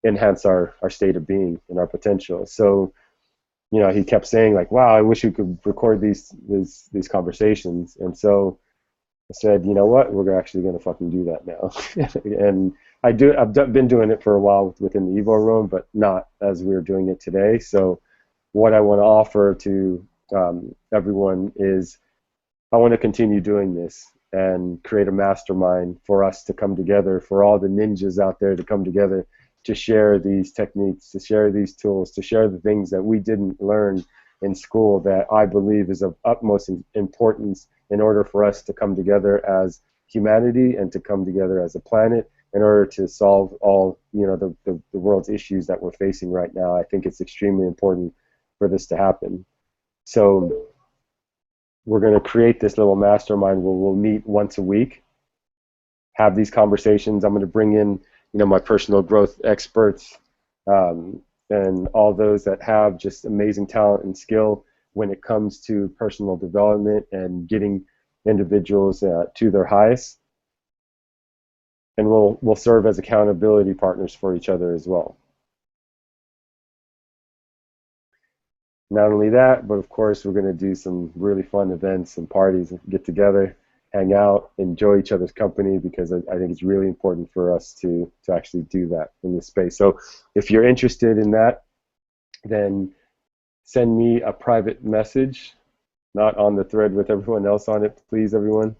S1: enhance our state of being and our potential. So, he kept saying, like, wow, I wish we could record these conversations. And so I said, you know what, we're actually going to fucking do that now. And I've been doing it for a while within the Evo Room, but not as we're doing it today. So what I want to offer to everyone is I want to continue doing this and create a mastermind for us to come together, for all the ninjas out there to come together, to share these techniques, to share these tools, to share the things that we didn't learn in school that I believe is of utmost importance in order for us to come together as humanity and to come together as a planet in order to solve all the world's issues that we're facing right now. I think it's extremely important for this to happen. So we're going to create this little mastermind where we'll meet once a week, have these conversations. I'm going to bring in my personal growth experts and all those that have just amazing talent and skill when it comes to personal development and getting individuals to their highest. And we'll serve as accountability partners for each other as well. Not only that, but of course we're going to do some really fun events and parties, get together, hang out, enjoy each other's company, because I think it's really important for us to actually do that in this space. So if you're interested in that, then send me a private message, not on the thread with everyone else on it, please, everyone.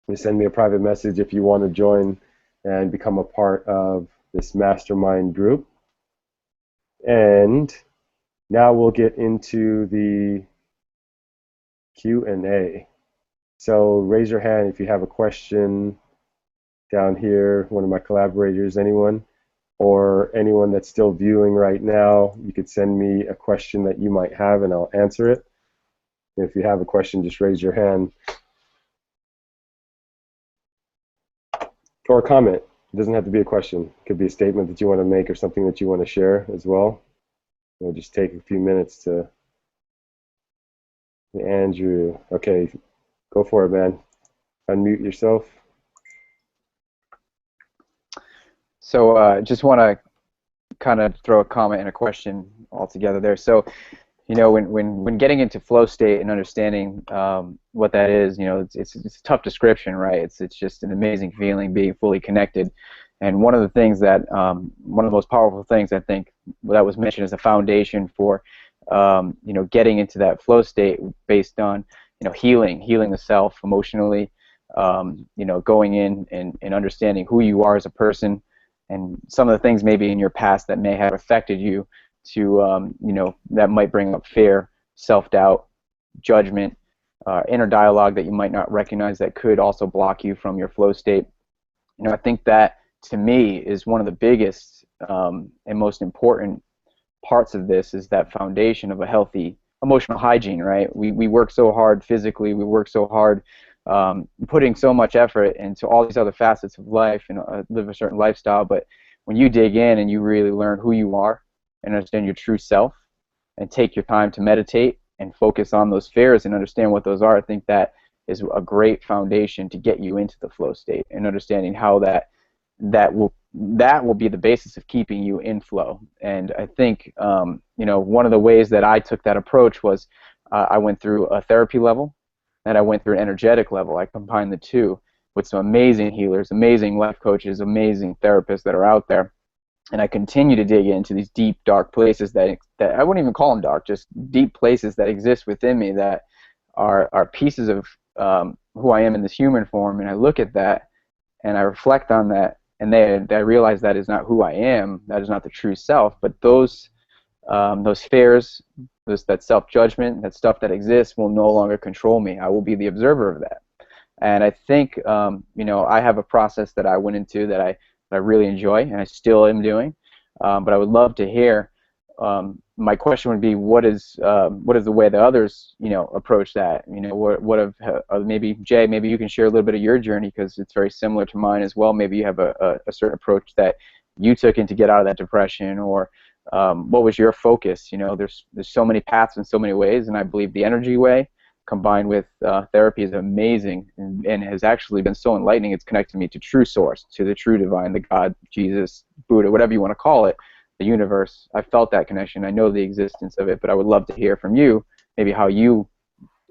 S1: Just send me a private message if you want to join and become a part of this mastermind group. And now we'll get into the Q&A. So raise your hand if you have a question down here, one of my collaborators, anyone, or anyone that's still viewing right now. You could send me a question that you might have and I'll answer it. If you have a question, just raise your hand. Or a comment. It doesn't have to be a question. It could be a statement that you want to make or something that you want to share as well. We'll just take a few minutes to Andrew. Okay, go for it, man. Unmute yourself.
S4: So just want to kind of throw a comment and a question all together there. So, when getting into flow state and understanding what that is, it's a tough description, right? It's just an amazing feeling, being fully connected. And one of the things that, one of the most powerful things I think that was mentioned as a foundation for, getting into that flow state based on, healing the self emotionally, going in and understanding who you are as a person, and some of the things maybe in your past that may have affected you to, that might bring up fear, self-doubt, judgment, inner dialogue that you might not recognize that could also block you from your flow state. I think that, to me, is one of the biggest and most important parts of this, is that foundation of a healthy emotional hygiene, right? We work so hard physically, we work so hard putting so much effort into all these other facets of life and live a certain lifestyle, but when you dig in and you really learn who you are and understand your true self and take your time to meditate and focus on those fears and understand what those are, I think that is a great foundation to get you into the flow state, and understanding how that will be the basis of keeping you in flow. And I think one of the ways that I took that approach was I went through a therapy level and I went through an energetic level. I combined the two with some amazing healers, amazing life coaches, amazing therapists that are out there. And I continue to dig into these deep, dark places that I wouldn't even call them dark, just deep places that exist within me that are pieces of who I am in this human form, and I look at that and I reflect on that, and I realize that is not who I am. That is not the true self. But those fears, that self-judgment, that stuff that exists will no longer control me. I will be the observer of that. And I think, you know, I have a process that I went into that I really enjoy, and I still am doing. But I would love to hear. My question would be, what is the way that others, you know, approach that? You know, what have maybe Jay, maybe you can share a little bit of your journey, because it's very similar to mine as well. Maybe you have a certain approach that you took in to get out of that depression, or what was your focus? You know, there's so many paths in so many ways, and I believe the energy way combined with therapy is amazing, and has actually been so enlightening. It's connected me to true source, to the true divine, the God, Jesus, Buddha, whatever you want to call it, the universe. I felt that connection. I know the existence of it, but I would love to hear from you, maybe how you,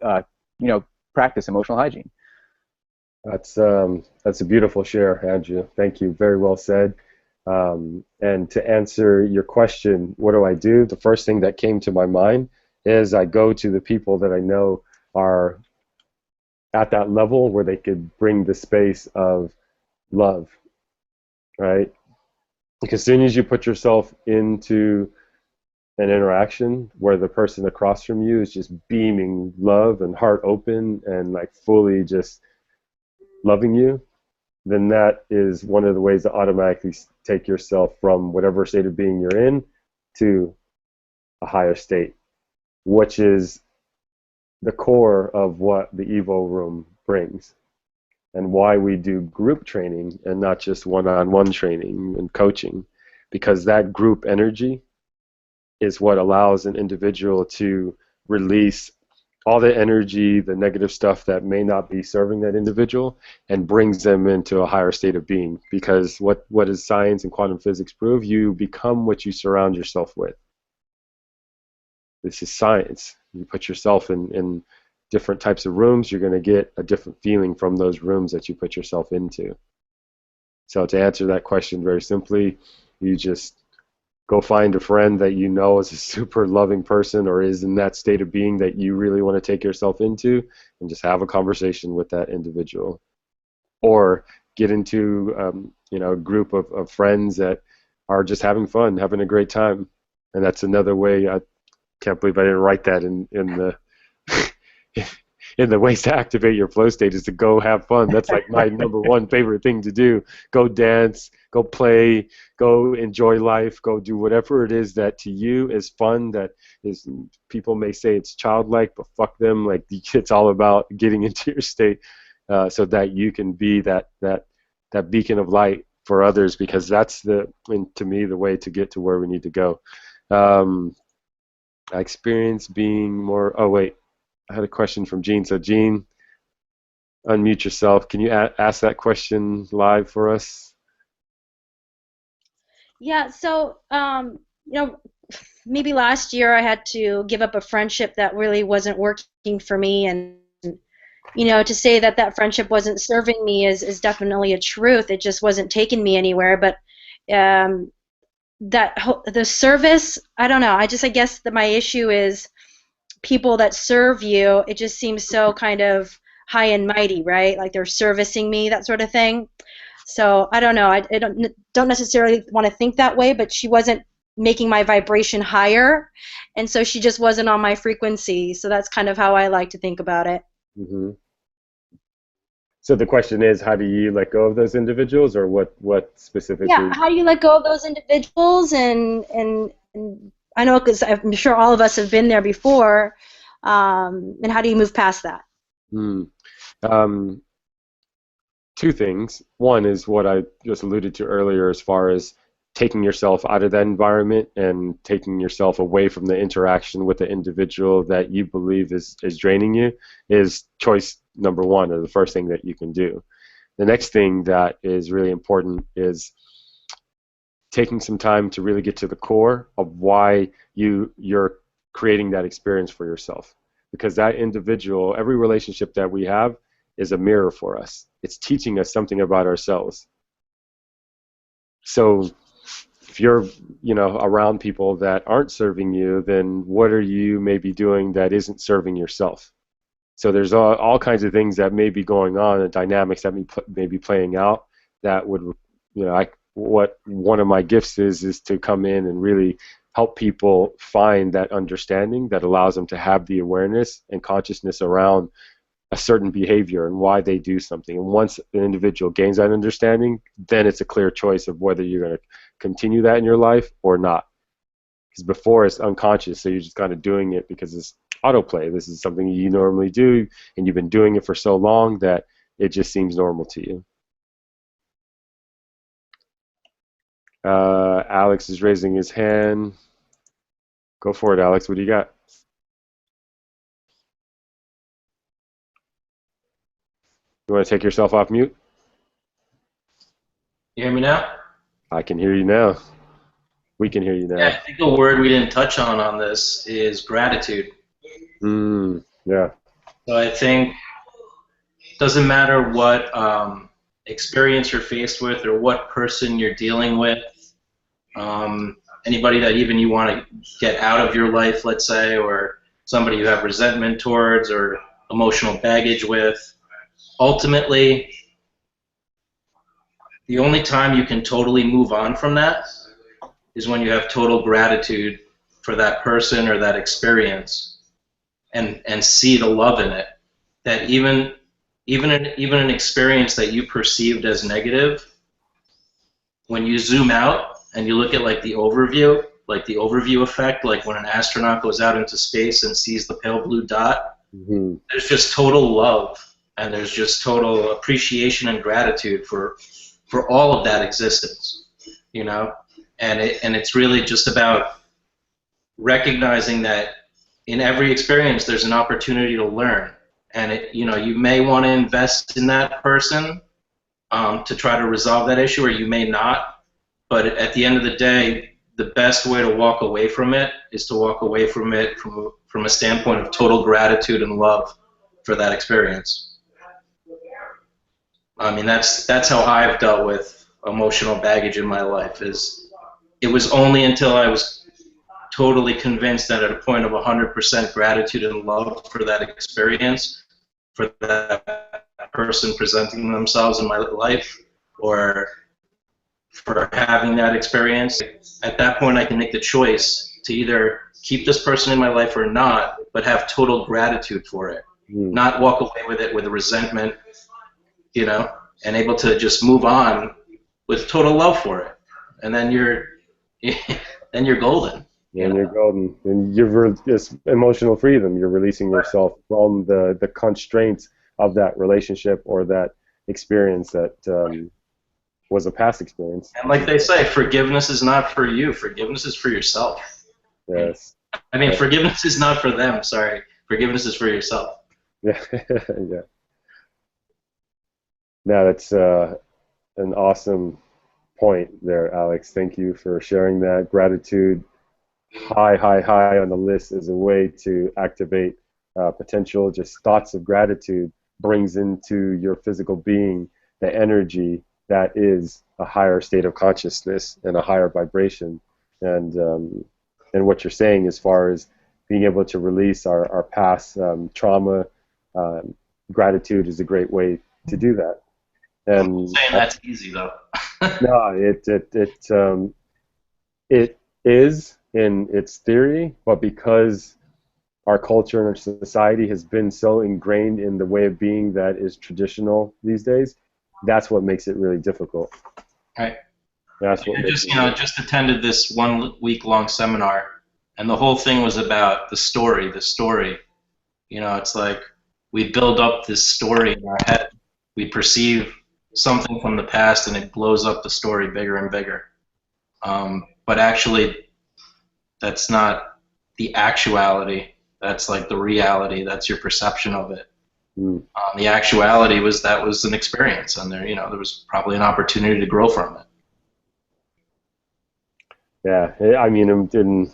S4: you know, practice emotional hygiene.
S1: That's a beautiful share, Andrew. Thank you. Very well said. And to answer your question, what do I do? The first thing that came to my mind is I go to the people that I know are at that level where they could bring the space of love, right? Because as soon as you put yourself into an interaction where the person across from you is just beaming love and heart open and like fully just loving you, then that is one of the ways to automatically take yourself from whatever state of being you're in to a higher state, which is the core of what the Evo Room brings and why we do group training and not just one-on-one training and coaching, because that group energy is what allows an individual to release all the energy, the negative stuff that may not be serving that individual, and brings them into a higher state of being. Because what does science and quantum physics prove? You become what you surround yourself with. This is science. You put yourself in different types of rooms, you're going to get a different feeling from those rooms that you put yourself into. So to answer that question very simply, you just go find a friend that you know is a super loving person or is in that state of being that you really want to take yourself into, and just have a conversation with that individual. Or get into you know, a group of friends that are just having fun, having a great time. And that's another way. I can't believe I didn't write that in the in the ways to activate your flow state is to go have fun. That's like my number one favorite thing to do. Go dance, go play, go enjoy life, go do whatever it is that to you is fun, that is, people may say it's childlike, but fuck them. Like, it's all about getting into your state so that you can be that beacon of light for others, because that's to me, the way to get to where we need to go. I experience being more, oh wait, I had a question from Jean. So Jean, unmute yourself. Can you ask that question live for us?
S8: Yeah, so, you know, maybe last year I had to give up a friendship that really wasn't working for me, and, you know, to say that that friendship wasn't serving me is definitely a truth. It just wasn't taking me anywhere, but the service, I don't know, I guess that my issue is people that serve you, it just seems so kind of high and mighty, right? Like they're servicing me, that sort of thing. So I don't know. I don't necessarily want to think that way, but she wasn't making my vibration higher, and so she just wasn't on my frequency. So that's kind of how I like to think about it.
S1: Mm-hmm. So the question is, how do you let go of those individuals, or what specifically?
S8: Yeah, how do you let go of those individuals? And I know, because I'm sure all of us have been there before. And how do you move past that?
S1: Two things. One is what I just alluded to earlier, as far as taking yourself out of that environment and taking yourself away from the interaction with the individual that you believe is draining you, is choice number one, or the first thing that you can do. The next thing that is really important is taking some time to really get to the core of why you're creating that experience for yourself. Because that individual, every relationship that we have is a mirror for us. It's teaching us something about ourselves. So if you're, you know, around people that aren't serving you, then what are you maybe doing that isn't serving yourself? So there's all kinds of things that may be going on, and dynamics that may be playing out that would, what one of my gifts is to come in and really help people find that understanding that allows them to have the awareness and consciousness around a certain behavior and why they do something. And once an individual gains that understanding, then it's a clear choice of whether you're going to continue that in your life or not. Because before it's unconscious, so you're just kind of doing it because it's autoplay. This is something you normally do, and you've been doing it for so long that it just seems normal to you. Alex is raising his hand. Go for it, Alex. What do you got? You want to take yourself off mute?
S5: You hear me now?
S1: I can hear you now. We can hear you now.
S5: Yeah, I think a word we didn't touch on this is gratitude.
S1: Yeah.
S5: So I think it doesn't matter what experience you're faced with or what person you're dealing with, anybody that even you want to get out of your life, let's say, or somebody you have resentment towards or emotional baggage with, ultimately, the only time you can totally move on from that is when you have total gratitude for that person or that experience, and see the love in it. That even an experience that you perceived as negative, when you zoom out and you look at like the overview effect, like when an astronaut goes out into space and sees the pale blue dot, there's just total love and there's just total appreciation and gratitude for all of that existence, you know. And it's really just about recognizing that in every experience there's an opportunity to learn, and you may want to invest in that person to try to resolve that issue, or you may not. But at the end of the day, the best way to walk away from it is to walk away from it from a standpoint of total gratitude and love for that experience. I mean, that's how I've dealt with emotional baggage in my life. It was only until I was totally convinced that at a point of 100% gratitude and love for that experience, for that person presenting themselves in my life, or for having that experience, at that point I can make the choice to either keep this person in my life or not, but have total gratitude for it. Not walk away with it with a resentment, and able to just move on with total love for it. And then you're golden.
S1: And you're golden. And it's emotional freedom. You're releasing yourself from the constraints of that relationship or that experience that was a past experience.
S5: And like they say, forgiveness is not for you. Forgiveness is for yourself.
S1: Yes.
S5: I mean, forgiveness is not for them. Sorry. Forgiveness is for yourself.
S1: Yeah. Yeah. No, that's an awesome point there, Alex. Thank you for sharing that. Gratitude, high on the list is a way to activate potential. Just thoughts of gratitude brings into your physical being the energy that is a higher state of consciousness and a higher vibration. And what you're saying as far as being able to release our past trauma, gratitude is a great way to do that. And
S5: I'm saying that's easy though.
S1: No, it is in its theory, but because our culture and our society has been so ingrained in the way of being that is traditional these days, that's what makes it really difficult.
S5: Right.
S1: That's what
S5: just attended this 1 week-long seminar, and the whole thing was about the story. It's like we build up this story in our head. We perceive something from the past, and it blows up the story bigger and bigger. But actually, that's not the actuality. That's like the reality. That's your perception of it. The actuality was that was an experience, and there was probably an opportunity to grow from it.
S1: Yeah, I mean, in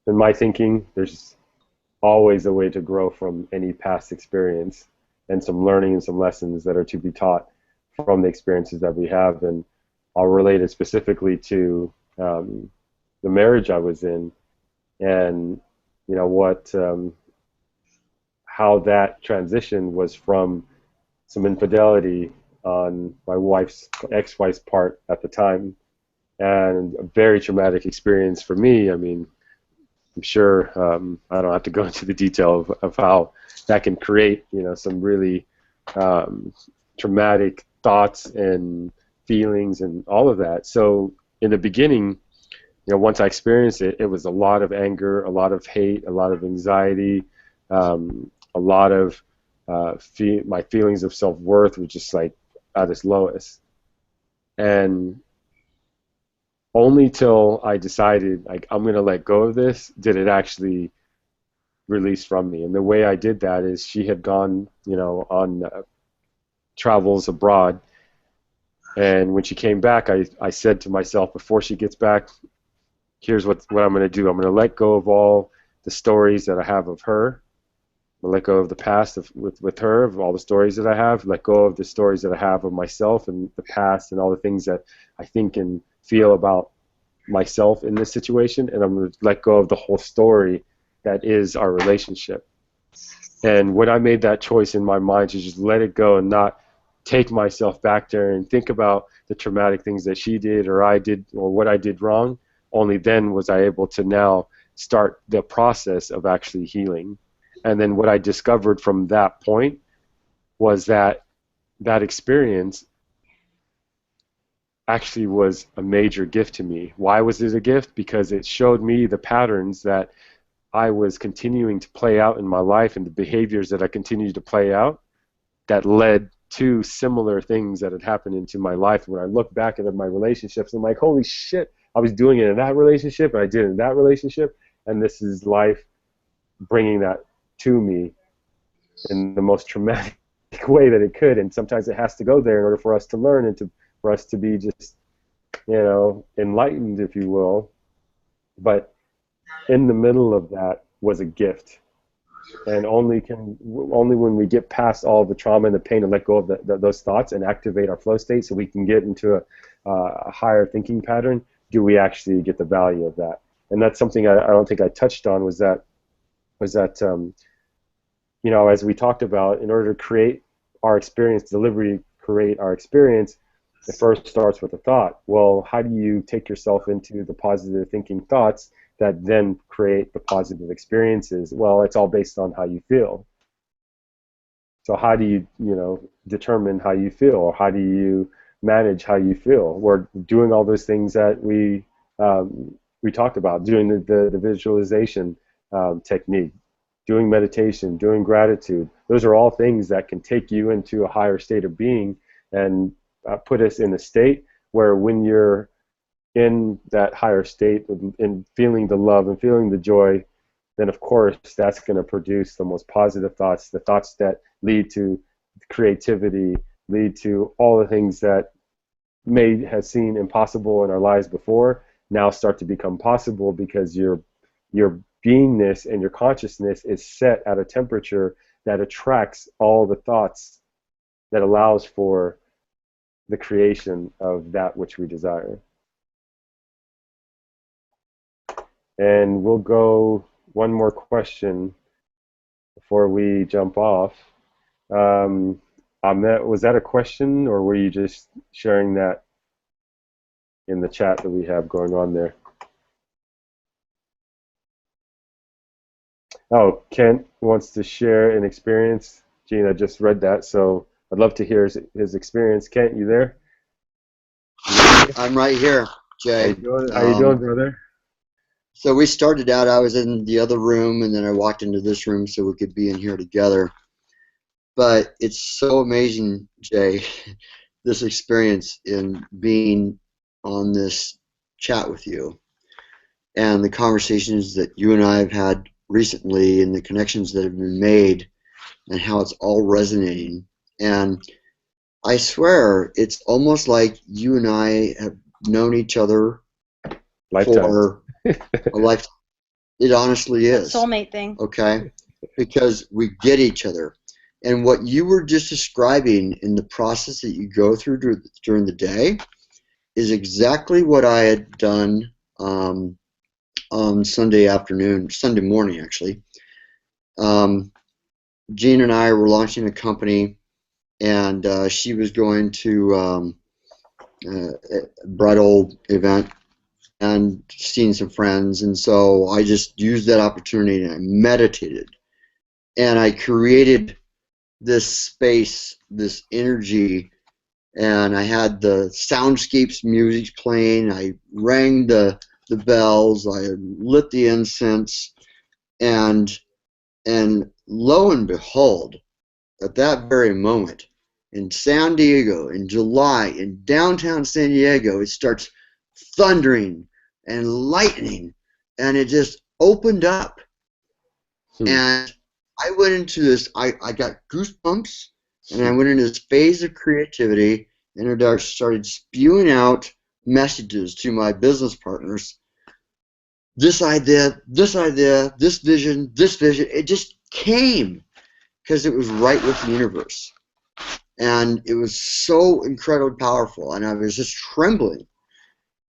S1: my thinking, there's always a way to grow from any past experience, and some learning and some lessons that are to be taught from the experiences that we have. And I'll relate it specifically to the marriage I was in, and how that transition was from some infidelity on my ex-wife's part at the time, and a very traumatic experience for me. I mean, I'm sure I don't have to go into the detail of how that can create, some really traumatic thoughts and feelings and all of that. So in the beginning, once I experienced it, it was a lot of anger, a lot of hate, a lot of anxiety, a lot of my feelings of self-worth were just like at its lowest. And only till I decided, like, I'm going to let go of this, did it actually release from me. And the way I did that is she had gone, on travels abroad. And when she came back, I said to myself, before she gets back, here's what I'm going to do. I'm going to let go of all the stories that I have of her. I'm going to let go of the past with her, of all the stories that I have, let go of the stories that I have of myself and the past and all the things that I think and feel about myself in this situation, and I'm going to let go of the whole story that is our relationship. And when I made that choice in my mind to just let it go and not take myself back there and think about the traumatic things that she did or I did or what I did wrong, only then was I able to now start the process of actually healing. And then what I discovered from that point was that experience actually was a major gift to me. Why was it a gift? Because it showed me the patterns that I was continuing to play out in my life and the behaviors that I continued to play out that led to similar things that had happened into my life. When I look back at my relationships, I'm like, holy shit, I was doing it in that relationship and I did it in that relationship, and this is life bringing that to me in the most traumatic way that it could. And sometimes it has to go there in order for us to learn and for us to be just, enlightened, if you will. But in the middle of that was a gift. And only when we get past all the trauma and the pain and let go of those thoughts and activate our flow state so we can get into a higher thinking pattern, do we actually get the value of that. And that's something I don't think I touched on, was that as we talked about, in order to create our experience, deliberately create our experience, it first starts with a thought. Well, how do you take yourself into the positive thinking thoughts that then create the positive experiences? Well, it's all based on how you feel. So how do you, determine how you feel, or how do you manage how you feel? We're doing all those things that we talked about, doing the visualization technique, doing meditation, doing gratitude. Those are all things that can take you into a higher state of being and put us in a state where when you're in that higher state and feeling the love and feeling the joy, then of course that's going to produce the most positive thoughts, the thoughts that lead to creativity, lead to all the things that may have seemed impossible in our lives before, now start to become possible, because your beingness and your consciousness is set at a temperature that attracts all the thoughts that allows for the creation of that which we desire. And we'll go one more question before we jump off. Ahmet, was that a question, or were you just sharing that in the chat that we have going on there? Oh, Kent wants to share an experience. Gene, I just read that, so I'd love to hear his experience. Kent, you there?
S9: I'm right here, Jay.
S1: How you doing, brother?
S9: So we started out, I was in the other room, and then I walked into this room so we could be in here together. But it's so amazing, Jay, this experience in being on this chat with you, and the conversations that you and I have had recently, and the connections that have been made, and how it's all resonating. And I swear, it's almost like you and I have known each other for a life. It honestly is.
S8: Soulmate thing.
S9: Okay? Because we get each other. And what you were just describing in the process that you go through during the day is exactly what I had done on Sunday morning, actually. Jean and I were launching a company, and she was going to a bridal event and seeing some friends, and so I just used that opportunity and I meditated, and I created this space, this energy, and I had the soundscapes music playing. I rang the bells. I lit the incense, and lo and behold, at that very moment, in San Diego, in July, in downtown San Diego, it starts thundering and lightning, and it just opened up. And I went into this, I got goosebumps, and I went into this phase of creativity, and I started spewing out messages to my business partners. This idea, this vision, it just came because it was right with the universe. And it was so incredibly powerful, and I was just trembling.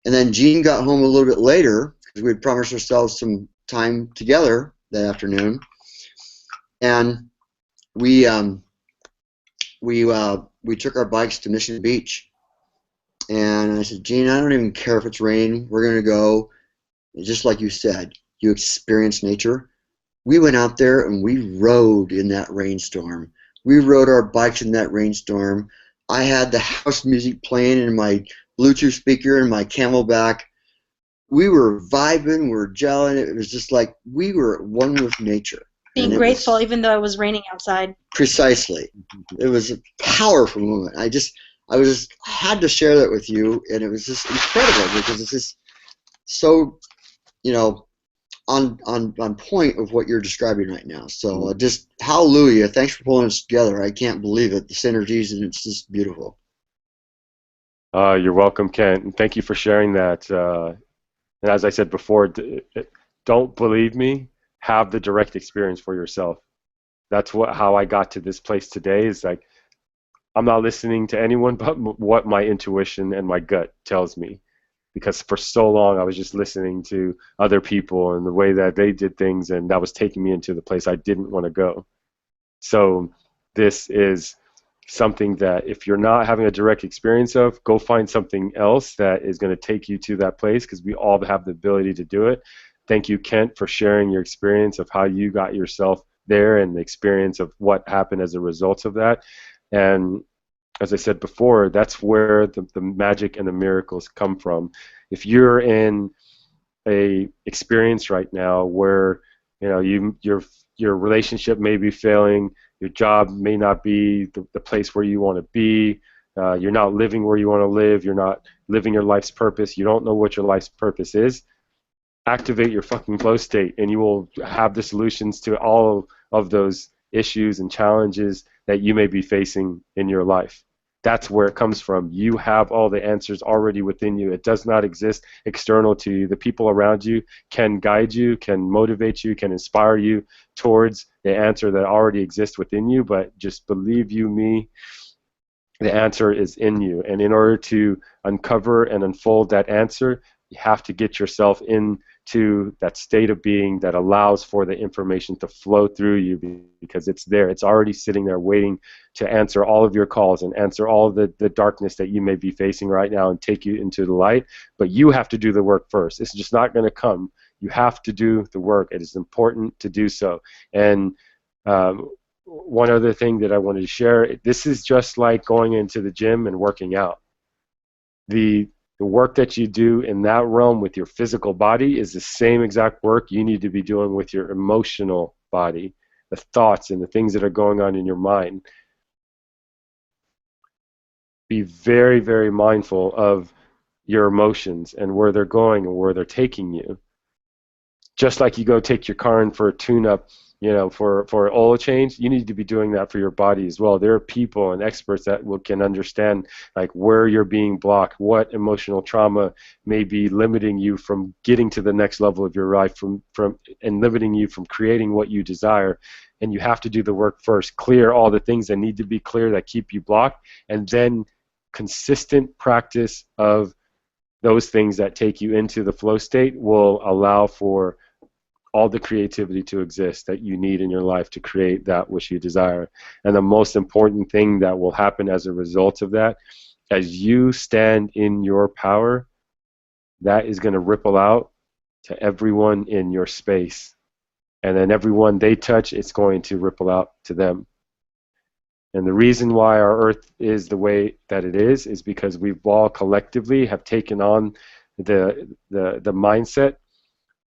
S9: And then Jean got home a little bit later, because we had promised ourselves some time together that afternoon. And we took our bikes to Mission Beach, and I said, Jean, I don't even care if it's raining. We're gonna go. And just like you said, you experience nature. We went out there and we rode in that rainstorm. We rode our bikes in that rainstorm. I had the house music playing in my Bluetooth speaker and my Camelback. We were vibing, we were gelling. It was just like we were at one with nature.
S8: Being grateful, even though it was raining outside.
S9: Precisely. It was a powerful moment. I had to share that with you, and it was just incredible because it's just so, on point of what you're describing right now. So just hallelujah. Thanks for pulling us together. I can't believe it. The synergies, and it's just beautiful.
S1: You're welcome, Kent, and thank you for sharing that. And as I said before, don't believe me. Have the direct experience for yourself. That's how I got to this place today. Is like I'm not listening to anyone but what my intuition and my gut tells me. Because for so long I was just listening to other people and the way that they did things, and that was taking me into the place I didn't want to go. So this is something that if you're not having a direct experience of, go find something else that is going to take you to that place, because we all have the ability to do it. Thank you, Kent, for sharing your experience of how you got yourself there and the experience of what happened as a result of that. And as I said before, that's where the magic and the miracles come from. If you're in a experience right now where your relationship may be failing, your job may not be the place where you want to be, you're not living where you want to live, you're not living your life's purpose, you don't know what your life's purpose is, activate your fucking flow state, and you will have the solutions to all of those issues and challenges that you may be facing in your life. That's where it comes from. You have all the answers already within you. It does not exist external to you. The people around you can guide you, can motivate you, can inspire you towards the answer that already exists within you, but just believe you me, the answer is in you. And in order to uncover and unfold that answer, you have to get yourself into that state of being that allows for the information to flow through you, because it's there. It's already sitting there waiting to answer all of your calls and answer all of the darkness that you may be facing right now and take you into the light. But you have to do the work first. It's just not going to come. You have to do the work. It is important to do so. And one other thing that I wanted to share, this is just like going into the gym and working out. The work that you do in that realm with your physical body is the same exact work you need to be doing with your emotional body, the thoughts and the things that are going on in your mind. Be very, very mindful of your emotions and where they're going and where they're taking you. Just like you go take your car in for a tune-up, for an oil change, you need to be doing that for your body as well. There are people and experts that can understand like where you're being blocked, what emotional trauma may be limiting you from getting to the next level of your life, and limiting you from creating what you desire. And you have to do the work first. Clear all the things that need to be clear that keep you blocked, and then consistent practice of those things that take you into the flow state will allow for all the creativity to exist that you need in your life to create that which you desire. And the most important thing that will happen as a result of that, as you stand in your power, that is going to ripple out to everyone in your space. And then everyone they touch, it's going to ripple out to them. And the reason why our earth is the way that it is because we've all collectively have taken on the mindset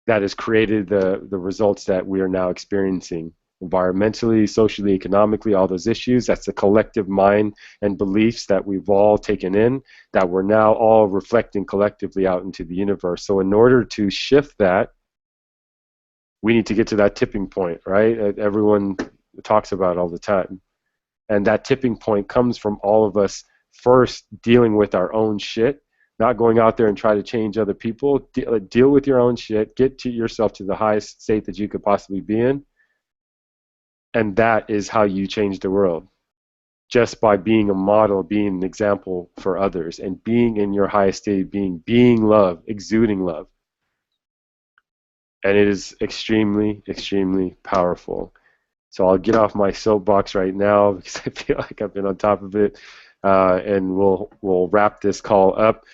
S1: that has created the results that we are now experiencing. Environmentally, socially, economically, all those issues, that's the collective mind and beliefs that we've all taken in, that we're now all reflecting collectively out into the universe. So in order to shift that, we need to get to that tipping point, right? Everyone talks about all the time. And that tipping point comes from all of us first dealing with our own shit, not going out there and try to change other people. Deal with your own shit, get to yourself to the highest state that you could possibly be in. And that is how you change the world. Just by being a model, being an example for others, and being in your highest state of being love, exuding love. And it is extremely, extremely powerful. So I'll get off my soapbox right now because I feel like I've been on top of it, and we'll wrap this call up.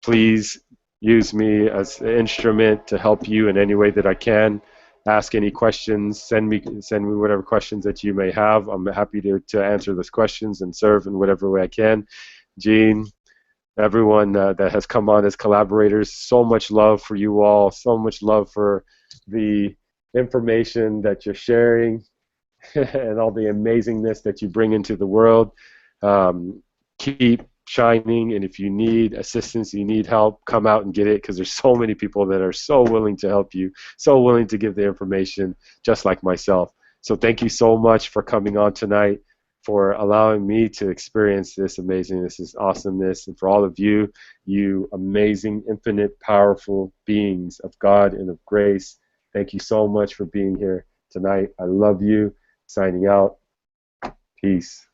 S1: Please use me as an instrument to help you in any way that I can. Ask any questions. Send me whatever questions that you may have. I'm happy to answer those questions and serve in whatever way I can. Gene, everyone that has come on as collaborators, so much love for you all. So much love for the information that you're sharing and all the amazingness that you bring into the world. Keep shining, and if you need assistance, you need help, come out and get it, because there's so many people that are so willing to help you, so willing to give the information, just like myself. So thank you so much for coming on tonight, for allowing me to experience this amazingness, this awesomeness, and for all of you, you amazing, infinite, powerful beings of God and of grace. Thank you so much for being here tonight. I love you. Signing out. Peace.